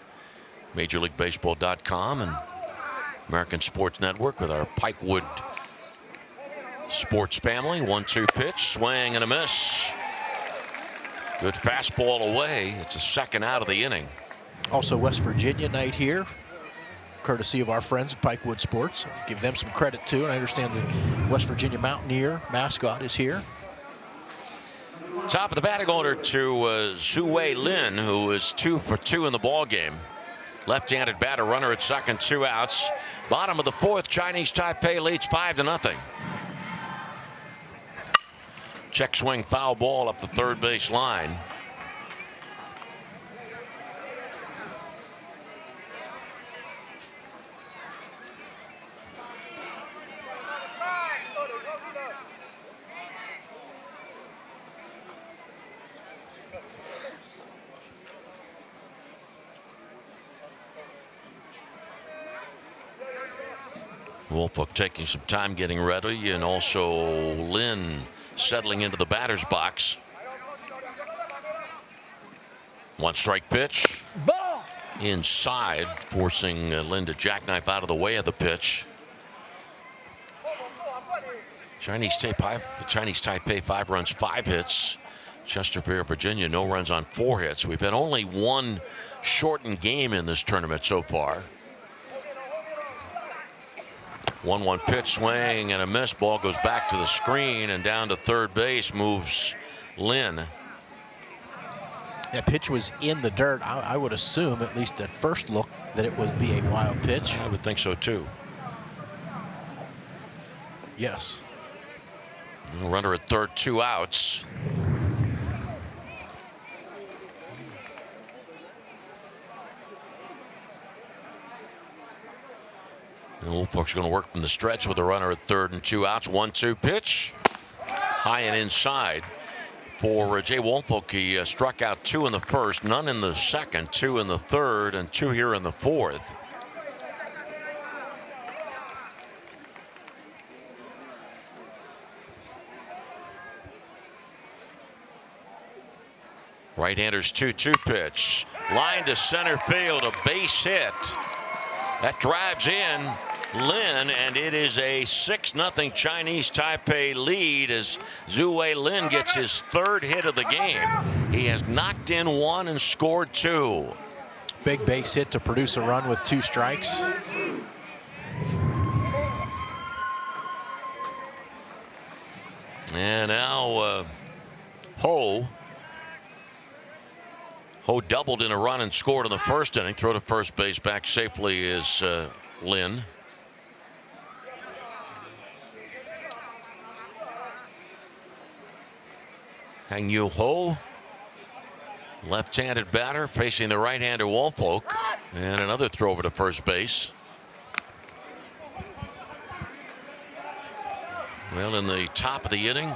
MajorLeagueBaseball.com and American Sports Network with our Pikewood sports family. 1-2 pitch, swing and a miss. Good fastball away. It's a second out of the inning. Also West Virginia night here, courtesy of our friends at Pikewood Sports. Give them some credit too, and I understand the West Virginia Mountaineer mascot is here. Top of the batting order to Zhuwei Lin, who is 2 for 2 in the ball game. Left-handed batter, runner at second, 2 outs. Bottom of the 4th, Chinese Taipei leads 5-0. Check swing foul ball up the third base line. Wolfolk taking some time getting ready, and also Lin settling into the batter's box. 1 strike pitch. Ball. Inside, forcing Lin to jackknife out of the way of the pitch. Chinese Taipei 5 runs, 5 hits. Chesterfield, Virginia, no runs on 4 hits. We've had only 1 shortened game in this tournament so far. 1-1 pitch, swing and a miss. Ball goes back to the screen, and down to third base moves Lin. That pitch was in the dirt. I would assume, at least at first look, that it would be a wild pitch. I would think so too. Yes. Runner at third, 2 outs. And Wolfolk's going to work from the stretch with a runner at third and 2 outs. 1-2 pitch. High and inside for Jay Wolfolk. He struck out 2 in the first, none in the second, 2 in the third, and 2 here in the fourth. Right-hander's 2-2 pitch. Line to center field, a base hit. That drives in Lin, and it is a 6-0 Chinese Taipei lead as Zhuwei Lin gets his 3rd hit of the game. He has knocked in 1 and scored 2. Big base hit to produce a run with 2 strikes. And now Ho doubled in a run and scored in the first inning. Throw to first base, back safely is Lin. Hang Yu Ho, left-handed batter facing the right-hander Wolfolk, and another throw over to first base. Well, in the top of the inning,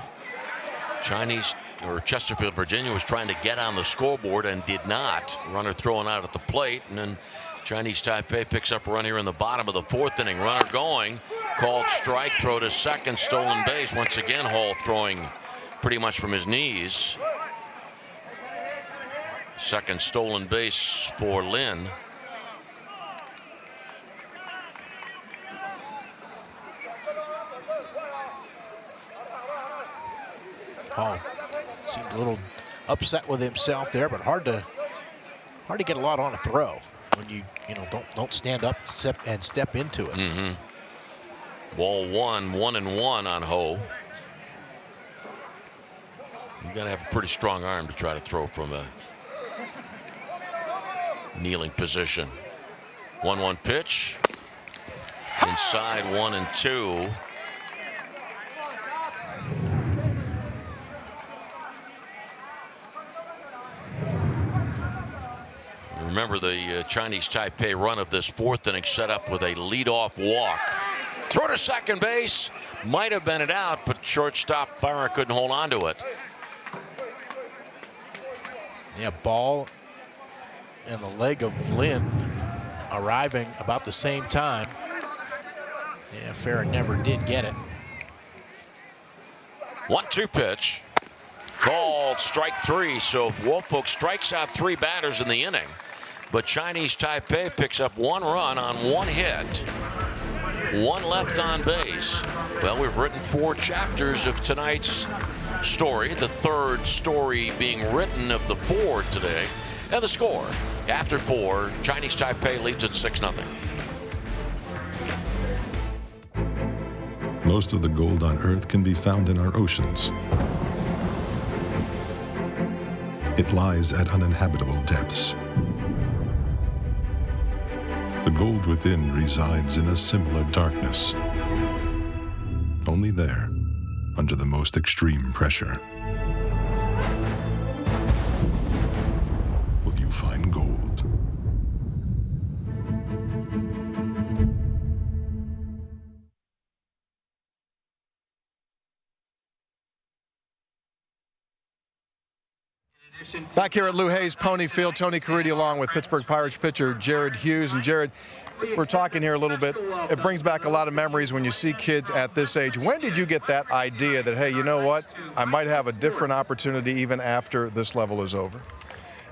Chesterfield, Virginia was trying to get on the scoreboard and did not. Runner throwing out at the plate, and then Chinese Taipei picks up a run here in the bottom of the 4th inning. Runner going, called strike, throw to second, stolen base. Once again, Hall throwing pretty much from his knees. Second stolen base for Lin. Hall seemed a little upset with himself there, but hard to get a lot on a throw when you don't stand up and step into it. Ball 1-1 on Ho. You got to have a pretty strong arm to try to throw from a kneeling position. 1-1 pitch. Inside 1-2. Remember the Chinese Taipei run of this 4th inning set up with a leadoff walk. Throw to second base. Might have been it out, but shortstop Farmer couldn't hold on to it. Yeah, ball and the leg of Lin arriving about the same time. Yeah, Farrer never did get it. 1-2 pitch. Called strike 3. So Wolfolk strikes out 3 batters in the inning. But Chinese Taipei picks up 1 run on 1 hit. 1 left on base. Well, we've written 4 chapters of tonight's story, the 3rd story being written of the 4 today. And the score, after 4, Chinese Taipei leads at 6-0. Most of the gold on Earth can be found in our oceans. It lies at uninhabitable depths. The gold within resides in a similar darkness. Only there, under the most extreme pressure, will you find gold. Back here at Lou Hayes Pony Field, Tony Caridi along with Pittsburgh Pirates pitcher Jared Hughes. And Jared, we're talking here a little bit. It brings back a lot of memories when you see kids at this age. When did you get that idea that, hey, you know what, I might have a different opportunity even after this level is over?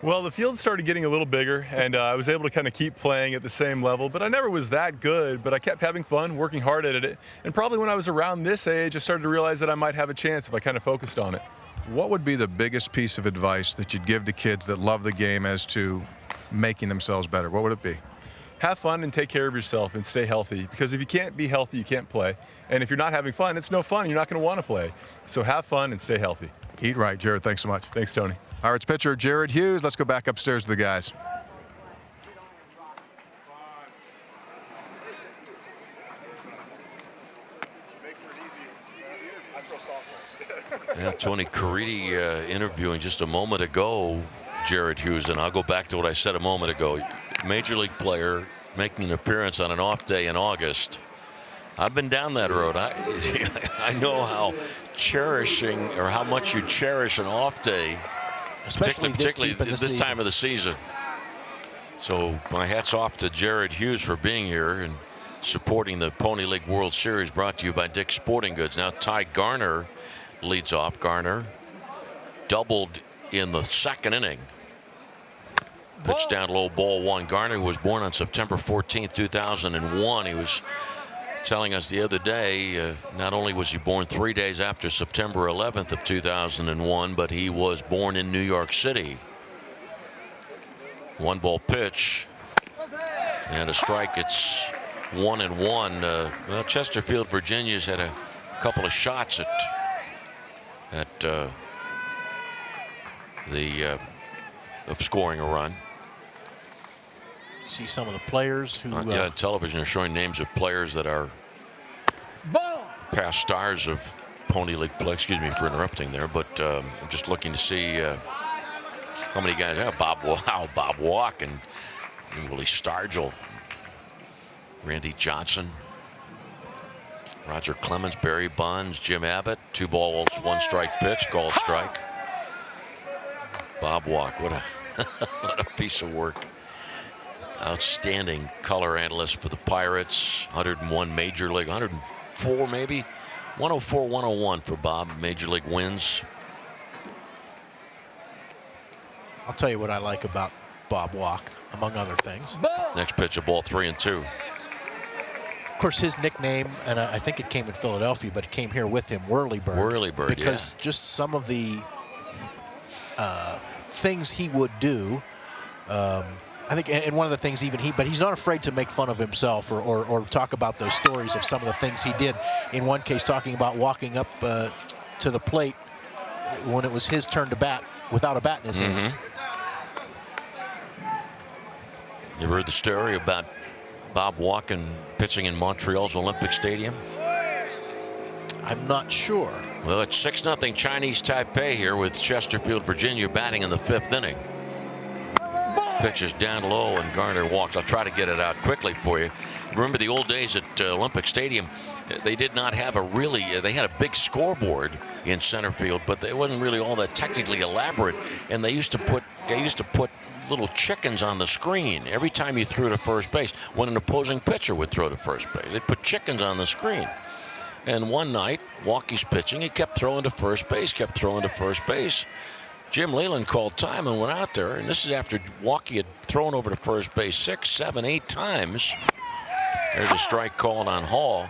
Well, the field started getting a little bigger, and I was able to kind of keep playing at the same level, but I never was that good, but I kept having fun, working hard at it. And probably when I was around this age, I started to realize that I might have a chance if I kind of focused on it. What would be the biggest piece of advice that you'd give to kids that love the game as to making themselves better? What would it be? Have fun and take care of yourself and stay healthy, because if you can't be healthy, you can't play. And if you're not having fun, it's no fun. You're not going to want to play. So have fun and stay healthy. Eat right, Jared. Thanks so much. Thanks, Tony. Pirates pitcher Jared Hughes. Let's go back upstairs to the guys. Yeah, Tony Caridi interviewing just a moment ago, Jared Hughes, and I'll go back to what I said a moment ago. Major league player making an appearance on an off day in August. I've been down that road. I know how how much you cherish an off day, particularly this time of the season. So my hat's off to Jared Hughes for being here and supporting the Pony League World Series, brought to you by Dick's Sporting Goods. Now Ty Garner leads off. Garner doubled in the second inning. Pitch down low, ball one. Garner, who was born on September 14th, 2001. He was telling us the other day, not only was he born 3 days after September 11th of 2001, but he was born in New York City. 1-ball pitch and a strike. It's 1-1. Well, Chesterfield, Virginia's had a couple of shots at of scoring a run. See some of the players who yeah, on television are showing names of players that are past stars of Pony League play. Excuse me for interrupting there, but I'm just looking to see how many guys have. Bob Walk and Willie Stargell, Randy Johnson, Roger Clemens, Barry Bonds, Jim Abbott. 2 balls, 1 strike pitch, called strike. Bob Walk, what a piece of work. Outstanding color analyst for the Pirates. 101 Major League, 104 maybe, 104, 101 for Bob, Major League wins. I'll tell you what I like about Bob Walk, among other things. Next pitch, a ball, 3-2. Of course, his nickname, and I think it came in Philadelphia, but it came here with him, Whirlybird. Whirlybird, because just some of the things he would do. I think, and one of the things but he's not afraid to make fun of himself or talk about those stories of some of the things he did. In one case, talking about walking up to the plate when it was his turn to bat without a bat in his hand. You ever heard the story about Bob Walken pitching in Montreal's Olympic Stadium? I'm not sure. Well, it's 6-0 Chinese Taipei here with Chesterfield, Virginia batting in the 5th inning. Pitches down low and Garner walks. I'll try to get it out quickly for you. Remember the old days at Olympic Stadium, they did not have they had a big scoreboard in center field, but it wasn't really all that technically elaborate. And they used to put little chickens on the screen every time you threw to first base. When an opposing pitcher would throw to first base, they'd put chickens on the screen. And one night, Walkie's pitching, he kept throwing to first base. Jim Leland called time and went out there, and this is after Walkie had thrown over to first base 6, 7, 8 times. There's a strike called on Hall.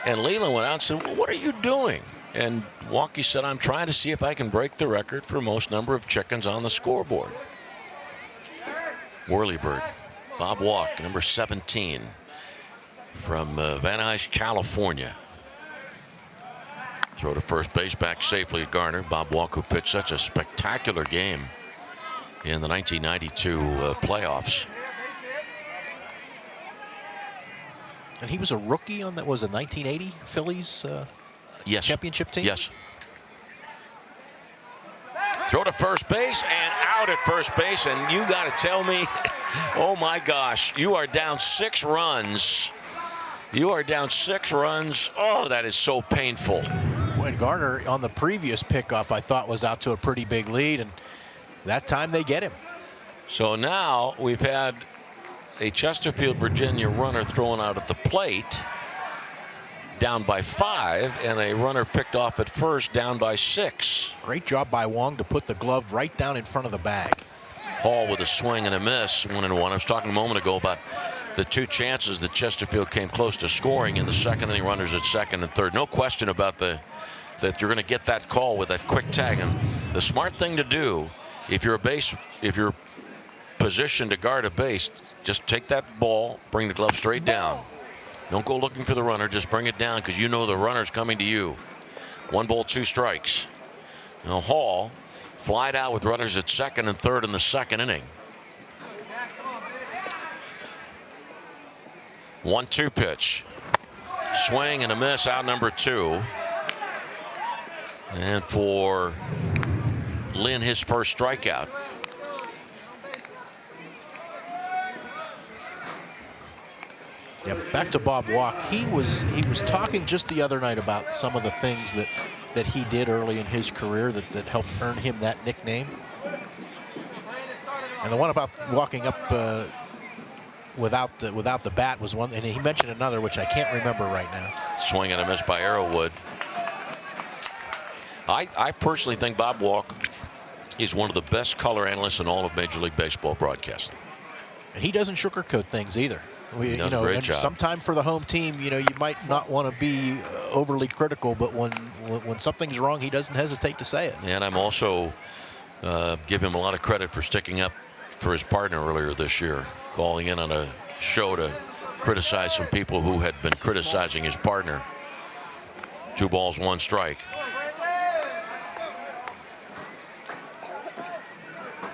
And Leland went out and said, well, what are you doing? And Walkie said, I'm trying to see if I can break the record for most number of chickens on the scoreboard. Whirlybird, Bob Walk, number 17, from Van Nuys, California. Throw to first base, back safely at Garner. Bob Walk, who pitched such a spectacular game in the 1992 playoffs. And he was a rookie on that, was it 1980 Phillies yes. championship team? Yes. Throw to first base and out at first base, and you got to tell me, oh my gosh, you are down 6 runs. You are down 6 runs. Oh, that is so painful. When Garner on the previous pickoff, I thought was out to a pretty big lead, and that time they get him. So now we've had a Chesterfield, Virginia runner thrown out at the plate, down by 5, and a runner picked off at first, down by 6. Great job by Wong to put the glove right down in front of the bag. Hall with a swing and a miss, 1-1. I was talking a moment ago about the 2 chances that Chesterfield came close to scoring in the second inning, runners at second and third. No question about that you're going to get that call with that quick tag. And the smart thing to do, if you're positioned to guard a base, just take that ball, bring the glove straight down. Don't go looking for the runner, just bring it down because you know the runner's coming to you. 1 ball, 2 strikes. Now Hall flied out with runners at second and third in the second inning. 1-2 pitch. Swing and a miss, out number 2. And for Lynn, his first strikeout. Yeah, back to Bob Walk. He was talking just the other night about some of the things that he did early in his career that helped earn him that nickname. And the one about walking up without the bat was one, and he mentioned another which I can't remember right now. Swing and a miss by Arrowwood. I personally think Bob Walk is one of the best color analysts in all of Major League Baseball broadcasting. And he doesn't sugarcoat things either. He does a great job. Sometime for the home team, you might not want to be overly critical, but when something's wrong, he doesn't hesitate to say it. And I'm also give him a lot of credit for sticking up for his partner earlier this year, calling in on a show to criticize some people who had been criticizing his partner. 2 balls, 1 strike.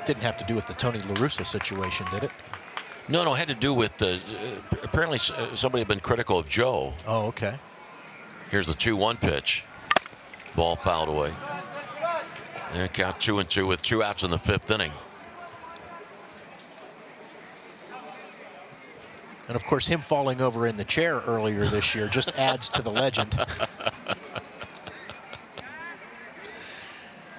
Didn't have to do with the Tony La Russa situation, did it? No, it had to do with apparently somebody had been critical of Joe. Oh, okay. Here's the 2-1 pitch. Ball fouled away. And count 2-2 with 2 outs in the 5th inning. And of course, him falling over in the chair earlier this year just adds to the legend.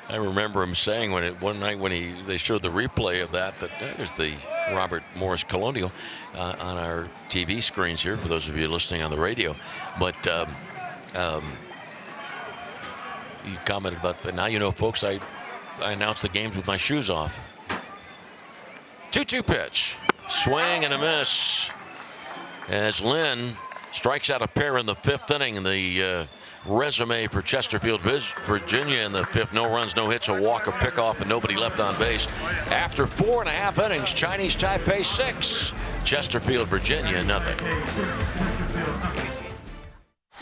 I remember him saying one night when they showed the replay of that there's the Robert Morris Colonial on our TV screens here for those of you listening on the radio. But he commented about, now you know, folks, I announced the games with my shoes off. 2-2 pitch. Swing and a miss. As Lynn strikes out a pair in the 5th inning, and the resume for Chesterfield, Virginia in the 5th. No runs, no hits, a walk, a pickoff, and nobody left on base. After 4.5 innings, Chinese Taipei 6, Chesterfield, Virginia 0.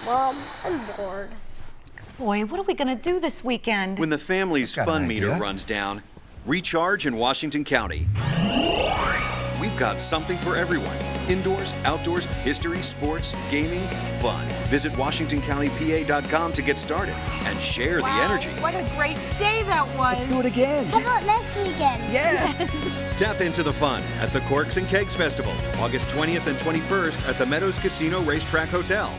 Mom, I'm bored. Boy, what are we going to do this weekend? When the family's fun meter runs down, recharge in Washington County. We've got something for everyone. Indoors, outdoors, history, sports, gaming, fun. Visit WashingtonCountyPA.com to get started and share the energy. What a great day that was. Let's do it again. How about next weekend? Yes. Tap into the fun at the Corks and Kegs Festival, August 20th and 21st at the Meadows Casino Racetrack Hotel.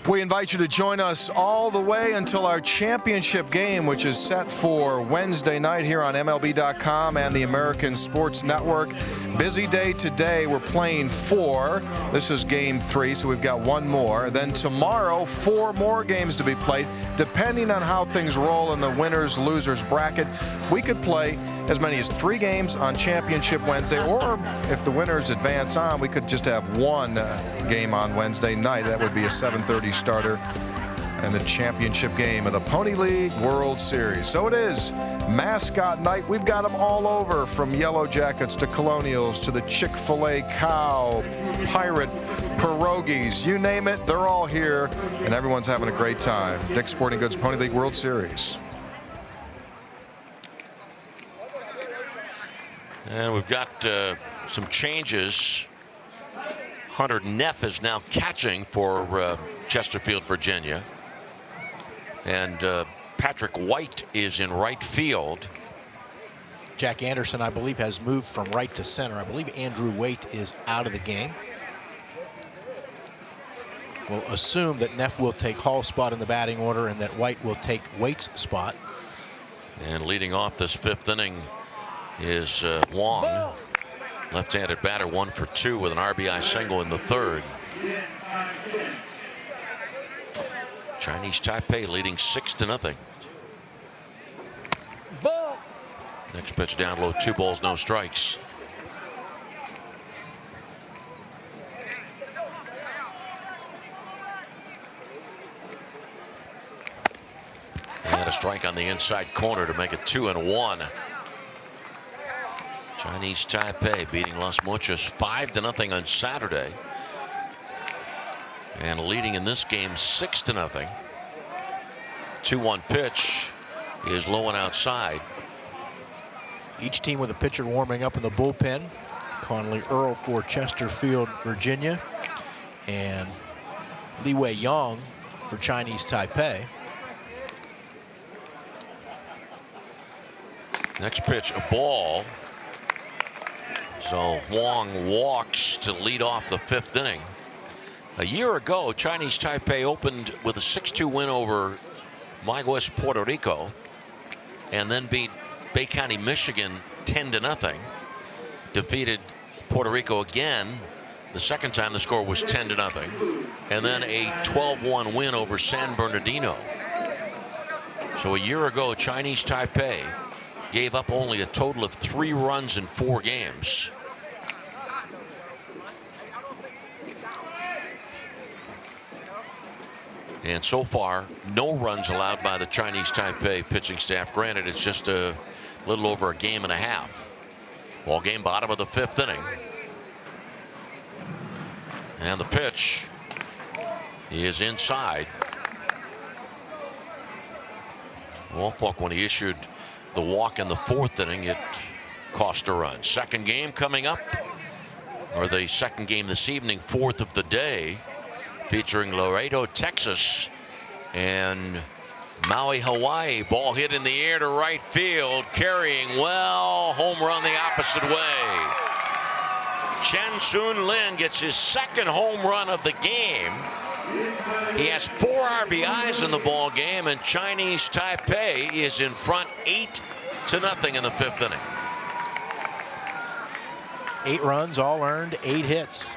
We invite you to join us all the way until our championship game, which is set for Wednesday night here on MLB.com and the American Sports Network. Busy day today. We're playing 4. This is game 3, so we've got 1 more. Then tomorrow, 4 more games to be played. Depending on how things roll in the winners-losers bracket, we could play as many as 3 games on Championship Wednesday, or if the winners advance on, we could just have 1 game on Wednesday night. That would be a 7:30 starter and the championship game of the Pony League World Series. So it is mascot night. We've got them all over, from Yellow Jackets to Colonials to the Chick-fil-A Cow, Pirate, Pierogies, you name it, they're all here, and everyone's having a great time. Dick's Sporting Goods Pony League World Series. And we've got some changes. Hunter Neff is now catching for Chesterfield, Virginia. And Patrick White is in right field. Jack Anderson, I believe, has moved from right to center. I believe Andrew Waite is out of the game. We'll assume that Neff will take Hall's spot in the batting order and that White will take Waite's spot. And leading off this fifth inning is Wong. Left-handed batter, 1 for 2 with an RBI single in the third. Chinese Taipei leading 6-0. Next pitch down low, 2 balls, no strikes. And a strike on the inside corner to make it 2-1. Chinese Taipei beating Las Mochas 5-0 on Saturday. And leading in this game 6-0. 2-1 pitch is low and outside. Each team with a pitcher warming up in the bullpen. Conley Earl for Chesterfield, Virginia, and Li Wei Yang for Chinese Taipei. Next pitch, a ball. So Huang walks to lead off the fifth inning. A year ago, Chinese Taipei opened with a 6-2 win over Mayagüez, Puerto Rico, and then beat Bay County, Michigan 10-0. Defeated Puerto Rico again. The second time the score was 10-0. And then a 12-1 win over San Bernardino. So a year ago, Chinese Taipei gave up only a total of 3 runs in 4 games. And so far, no runs allowed by the Chinese Taipei pitching staff. Granted, it's just a little over a game and a half. Ball game, bottom of the fifth inning. And the pitch is inside. Woolfolk, when he issued the walk in the fourth inning, it cost a run. Second game coming up, or the second game this evening, 4th of the day, featuring Laredo, Texas, and Maui, Hawaii. Ball hit in the air to right field, carrying well, home run the opposite way. Chen Soon Lin gets his second home run of the game. He has 4 RBIs in the ball game, and Chinese Taipei is in front 8-0 in the fifth inning. 8 runs, all earned, 8 hits.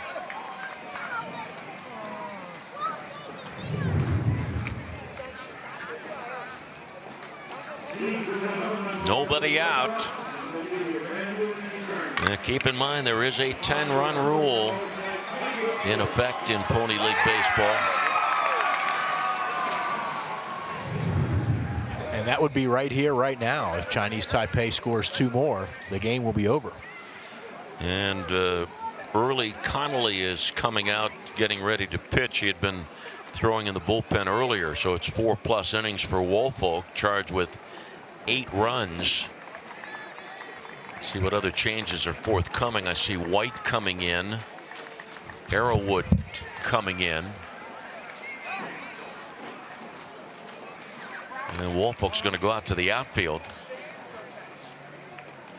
Nobody out. Now keep in mind, there is a 10-run rule in effect in Pony League baseball. And that would be right here, right now. If Chinese Taipei scores 2 more, the game will be over. And Early Connolly is coming out, getting ready to pitch. He had been throwing in the bullpen earlier, so it's 4+ innings for Woolfolk, charged with 8 runs. See what other changes are forthcoming. I see White coming in, Arrowwood coming in, and Woolfolk's going to go out to the outfield.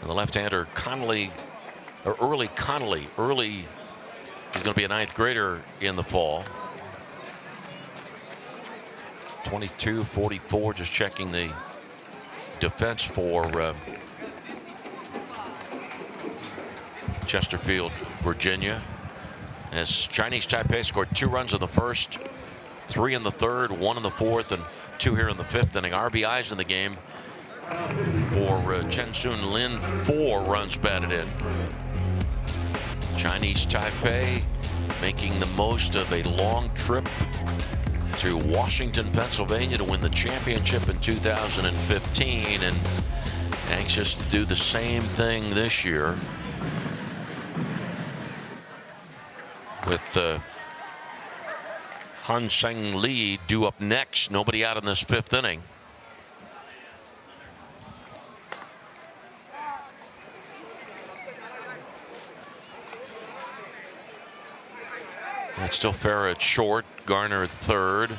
And the left-hander Connolly, or Early Connolly. Early is going to be a 9th grader in the fall. 22-44, just checking the defense for Chesterfield, Virginia, as Chinese Taipei scored 2 runs in the first, 3 in the third, 1 in the fourth, and 2 here in the fifth inning. RBIs in the game for Chen Soon Lin, 4 runs batted in. Chinese Taipei making the most of a long trip to Washington, Pennsylvania to win the championship in 2015, and anxious to do the same thing this year with Han-Seng Lee due up next. Nobody out in this 5th inning. It's still Farah at short, Garner at 3rd.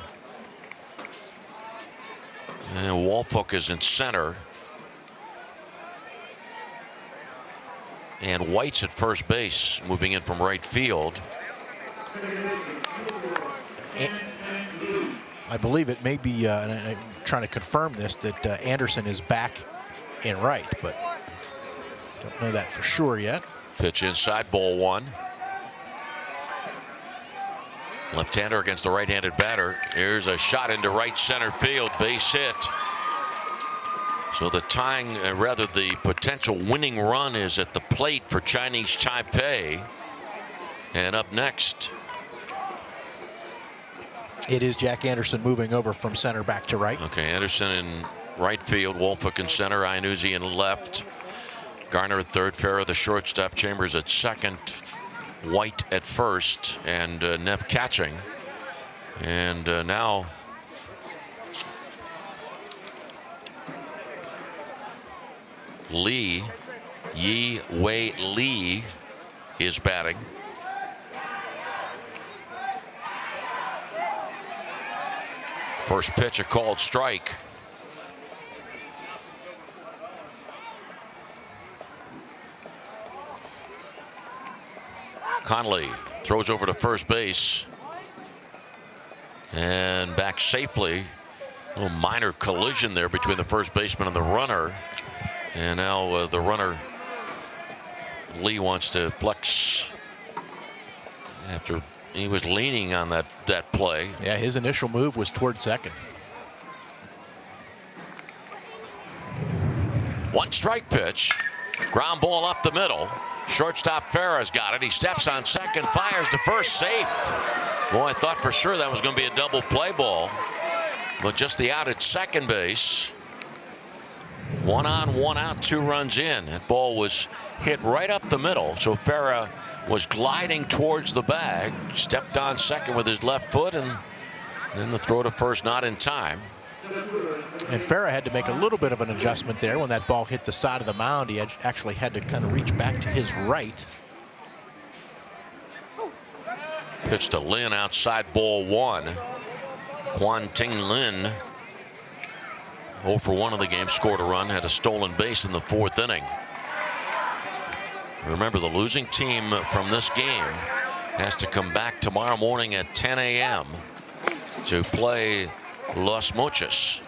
And Wolfolk is in center. And White's at first base, moving in from right field. I believe it may be, and I'm trying to confirm this, that Anderson is back in right, but don't know that for sure yet. Pitch inside, ball 1. Left-hander against the right-handed batter. Here's a shot into right center field, base hit. So the tying, rather the potential winning run is at the plate for Chinese Taipei. And up next, it is Jack Anderson moving over from center back to right. Okay, Anderson in right field, Wolfolk in center, Iannuzzi in left. Garner at 3rd, Farah the shortstop, Chambers at 2nd. White at 1st, and Neff catching. And now Lee, Yi Wei Lee is batting. First pitch, a called strike. Conley throws over to first base and back safely. A little minor collision there between the first baseman and the runner. And now the runner, Lee, wants to flex after he was leaning on that play. Yeah, his initial move was toward second. 1 strike pitch. Ground ball up the middle. Shortstop Farah's got it. He steps on second, fires to first, safe. Boy, I thought for sure that was going to be a double play ball. But just the out at second base. 1 on, 1 out, 2 runs in. That ball was hit right up the middle. So Farah was gliding towards the bag, stepped on second with his left foot, and then the throw to first not in time. And Farah had to make a little bit of an adjustment there when that ball hit the side of the mound. He actually had to kind of reach back to his right. Pitch to Lin outside, ball 1. Quan Ting Lin, 0 for 1 of the game, scored a run, had a stolen base in the 4th inning. Remember, the losing team from this game has to come back tomorrow morning at 10 a.m. to play Los Mochis.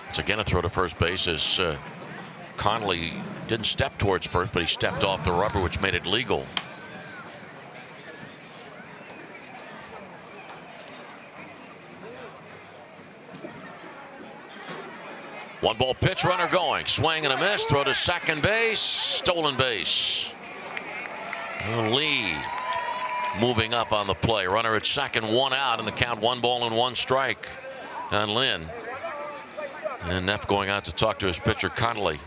It's again a throw to first base as Conley didn't step towards first, but he stepped off the rubber, which made it legal. One ball pitch, runner going, swing and a miss, throw to second base, stolen base. Lee moving up on the play. Runner at second, 1 out, and the count 1 ball and 1 strike on Lin. And Neff going out to talk to his pitcher, Conley.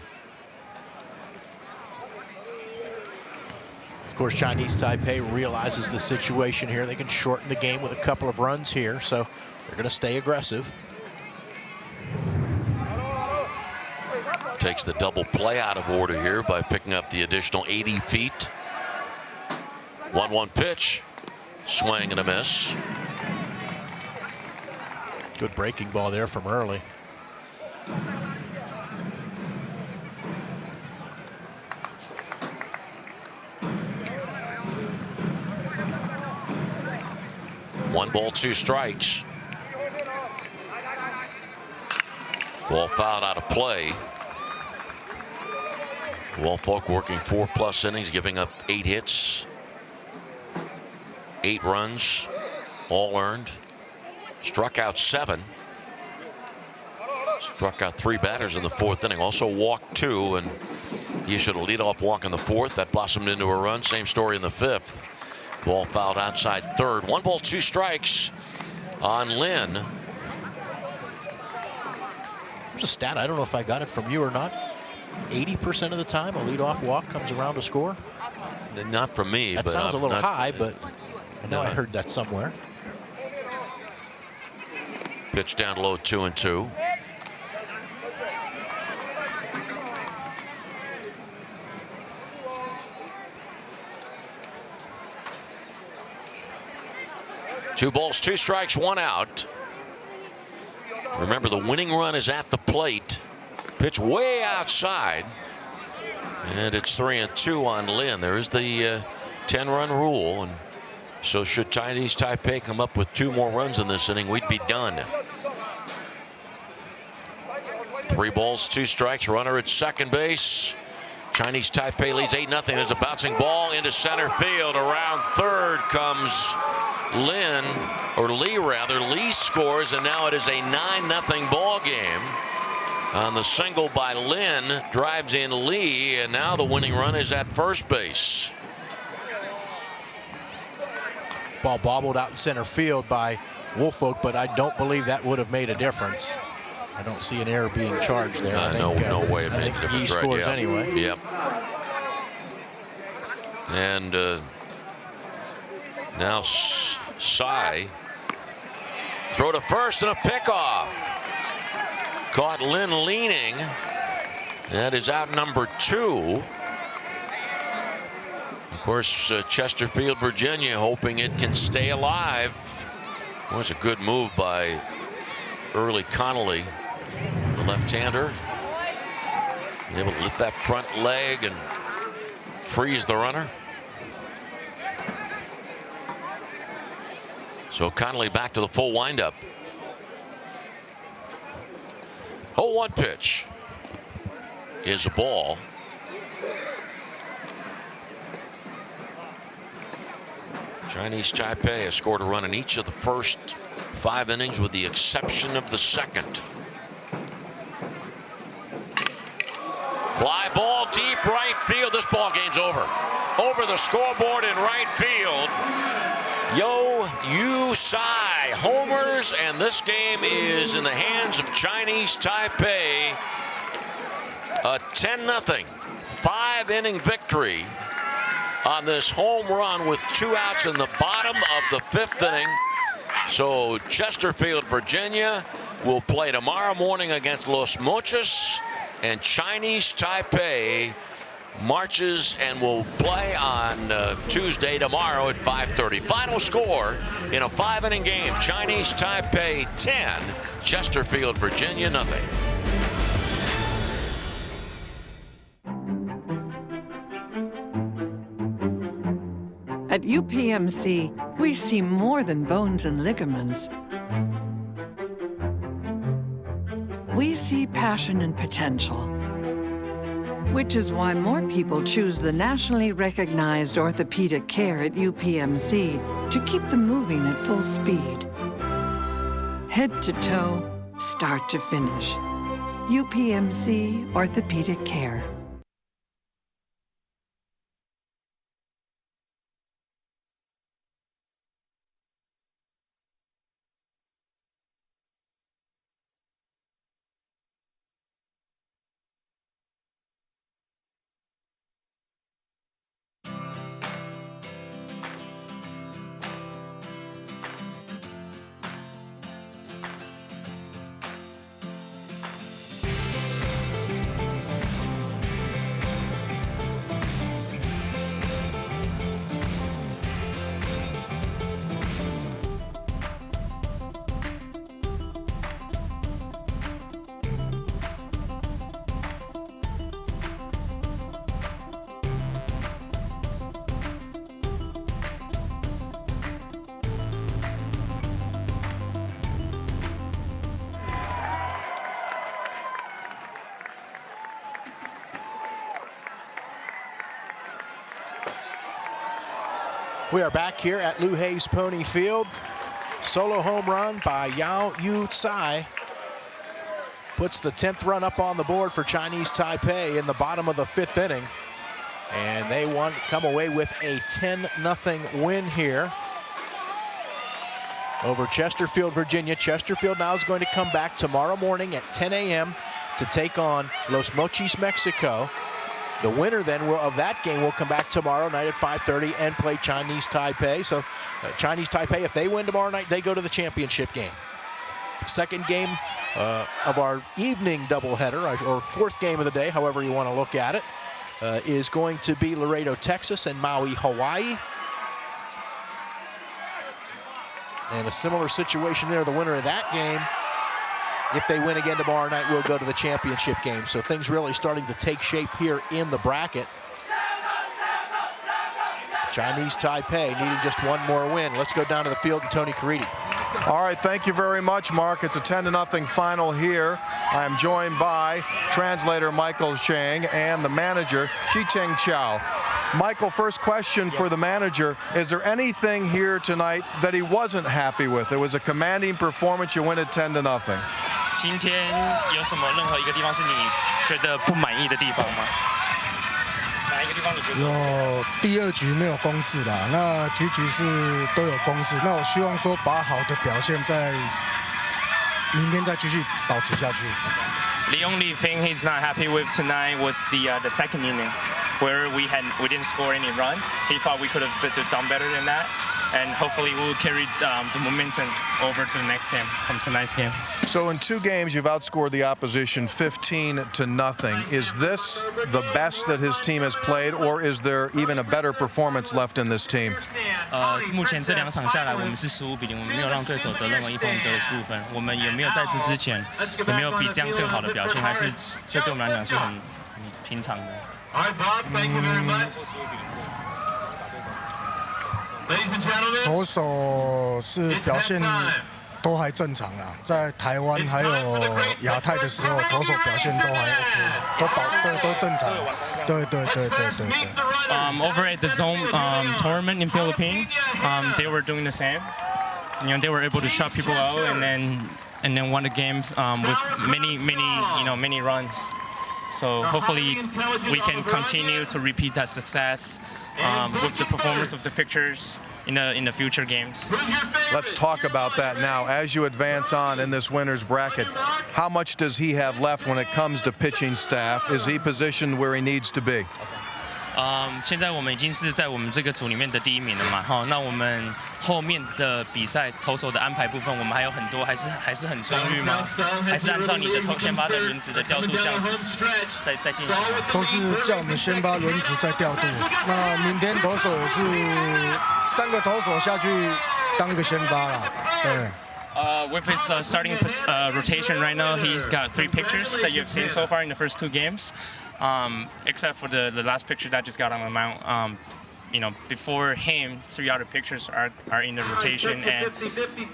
Of course, Chinese Taipei realizes the situation here. They can shorten the game with a couple of runs here, so they're going to stay aggressive. Takes the double play out of order here by picking up the additional 80 feet. 1-1 pitch, swing and a miss. Good breaking ball there from early. One ball, 2 strikes. Ball fouled out of play. Wolfolk working 4+ innings, giving up 8 hits, 8 runs, all earned. Struck out 7. Struck out 3 batters in the 4th inning. Also walked 2 and He should have lead-off walk in the 4th. That blossomed into a run. Same story in the 5th. Ball fouled outside 3rd. 1 ball, 2 strikes on Lynn. There's a stat, I don't know if I got it from you or not. 80% of the time, a leadoff walk comes around to score. Not from me. That but sounds a little high, but I know no. I heard that somewhere. Pitch down low, 2-2. Two balls, 2 strikes, 1 out. Remember, the winning run is at the plate. Pitch way outside. And it's 3-2 on Lynn. There is the 10-run rule. And so should Chinese Taipei come up with 2 more runs in this inning, we'd be done. 3 balls, 2 strikes. Runner at second base. Chinese Taipei leads 8-0. There's a bouncing ball into center field. Around third comes Lynn, or Lee rather. Lee scores, and now it is a 9-0 ball game. On the single by Lynn, drives in Lee, and now the winning run is at first base. Ball bobbled out in center field by Woolfolk, but I don't believe that would have made a difference. I don't see an error being charged there. No way it made a difference. He scores anyway. Yep. And now Sai. Throw to first and a pickoff. Caught Lynn leaning. That is out number 2. Of course, Chesterfield, Virginia, hoping it can stay alive. Well, it's a good move by Early Connolly, the left-hander. Able to lift that front leg and freeze the runner. So Connolly back to the full windup. 0-1 pitch is a ball. Chinese Taipei has scored a run in each of the first 5 innings with the exception of the second. Fly ball deep right field. This ball game's over. Over the scoreboard in right field. Yu Sai homers, and this game is in the hands of Chinese Taipei. A 10-0 5-inning victory on this home run with 2 outs in the bottom of the 5th inning. So Chesterfield, Virginia will play tomorrow morning against Los Mochis, and Chinese Taipei marches and will play on Tuesday tomorrow at 5:30. Final score in a 5-inning game: Chinese Taipei 10, Chesterfield, Virginia 0. At UPMC, we see more than bones and ligaments. We see passion and potential, which is why more people choose the nationally recognized orthopedic care at UPMC to keep them moving at full speed. Head to toe, start to finish. UPMC Orthopedic Care. We are back here at Lou Hayes Pony Field. Solo home run by Yu Sai. puts the 10th run up on the board for Chinese Taipei in the bottom of the 5th inning. And they come away with a 10-0 win here over Chesterfield, Virginia. Chesterfield now is going to come back tomorrow morning at 10 a.m. to take on Los Mochis, Mexico. The winner then of that game will come back tomorrow night at 5:30 and play Chinese Taipei. So Chinese Taipei, if they win tomorrow night, they go to the championship game. Second game of our evening doubleheader, or fourth game of the day, however you want to look at it, is going to be Laredo, Texas and Maui, Hawaii. And a similar situation there. The winner of that game, if they win again tomorrow night, will go to the championship game. So things really starting to take shape here in the bracket. Chinese Taipei needing just one more win. Let's go down to the field and Tony Caridi. All right, thank you very much, Mark. It's a 10-0 final here. I am joined by translator Michael Chang and the manager Shi-Cheng Chow. Michael, first question for the manager. Is there anything here tonight that he wasn't happy with? It was a commanding performance. You win it 10-0. 今天有什么任何一个地方是你觉得不满意的地方吗？哪一个地方你觉得？有第2局没有攻势啦，那局是都有攻势。那我希望说把好的表现在明天再继续保持下去。The only thing he's not happy with tonight was the second inning, where we didn't score any runs. He thought we could have done better than that, and hopefully we'll carry the momentum over to the next game from tonight's game. So in 2 games, you've outscored the opposition 15-0. Is this the best that his team has played, or is there even a better performance left in this team? 目前这2场下来，我们是15比0，我们没有让对手得任何一分，得了15分。我们也没有在这之前有没有比这样更好的表现，还是这对我们来讲是很平常的。投手是表现都还正常啦，在台湾还有亚太的时候，投手表现都还 OK， 都正常。对。Over at the zone tournament in Philippines, they were doing the same. You know, they were able to shut people out and then won the games with many runs. So hopefully we can continue to repeat that success with the performance of the pitchers in the future games. Let's talk about that now. As you advance on in this winner's bracket, how much does he have left when it comes to pitching staff? Is he positioned where he needs to be? 现在我们已经是在我们这个组里面的第1名了嘛，那我们后面的比赛投手的安排部分，我们还有很多，还是很充裕吗？还是按照你的先发的轮值的调度这样子在进行？都是叫我们先发轮值在调度。那明天投手也是3个投手下去当一个先发啦，对。With his starting rotation right now, he's got 3 pitchers that you've seen so far in the first 2 games, except for the last pitcher that just got on the mound. You know, before him, 3 other pitchers are in the rotation, and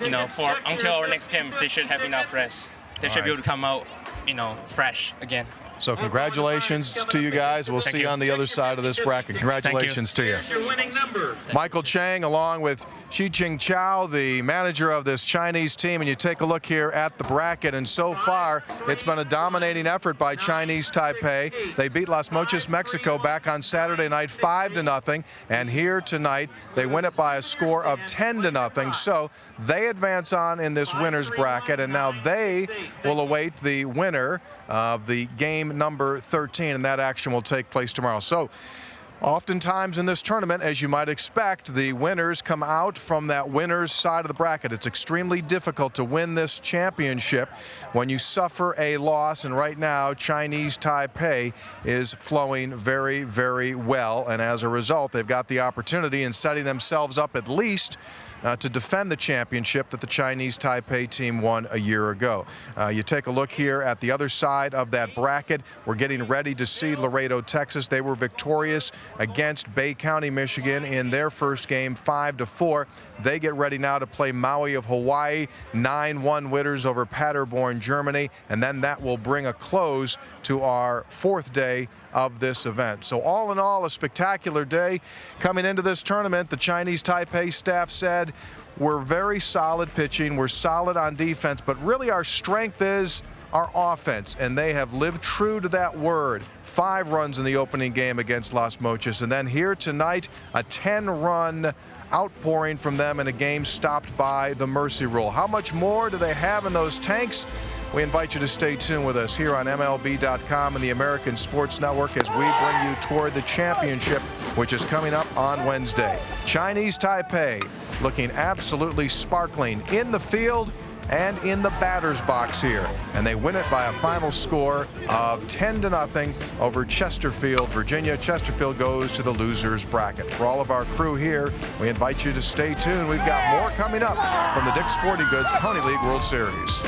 you know, until our next game, they should have enough rest. They should be able to come out, you know, fresh again. So congratulations to you guys. We'll see you on the other side of this bracket. Congratulations to you. Michael Chang along with Shi-Cheng Chow, the manager of this Chinese team. And you take a look here at the bracket, and so far it's been a dominating effort by Chinese Taipei. They beat Los Mochis, Mexico back on Saturday night 5-0, and here tonight they win it by a score of 10-0. So they advance on in this winner's bracket, and now they will await the winner of the game number 13, and that action will take place tomorrow. So oftentimes in this tournament, as you might expect, the winners come out from that winner's side of the bracket. It's extremely difficult to win this championship when you suffer a loss, and right now Chinese Taipei is flowing very, very well, and as a result they've got the opportunity in setting themselves up at least to defend the championship that the Chinese Taipei team won a year ago. You take a look here at the other side of that bracket. We're getting ready to see Laredo, Texas. They were victorious against Bay County, Michigan in their first game, 5-4. They get ready now to play Maui of Hawaii, 9-1 winners over Paderborn, Germany, and then that will bring a close to our 4th day of this event. So all in all, a spectacular day coming into this tournament. The Chinese Taipei staff said, we're very solid pitching, we're solid on defense, but really our strength is our offense, and they have lived true to that word. 5 runs in the opening game against Las Mochas, and then here tonight, a 10-run outpouring from them in a game stopped by the mercy rule. How much more do they have in those tanks? We invite you to stay tuned with us here on MLB.com and the American Sports Network as we bring you toward the championship, which is coming up on Wednesday. Chinese Taipei looking absolutely sparkling in the field and in the batter's box here. And they win it by a final score of 10-0 over Chesterfield, Virginia. Chesterfield goes to the losers bracket. For all of our crew here, we invite you to stay tuned. We've got more coming up from the Dick's Sporting Goods Pony League World Series.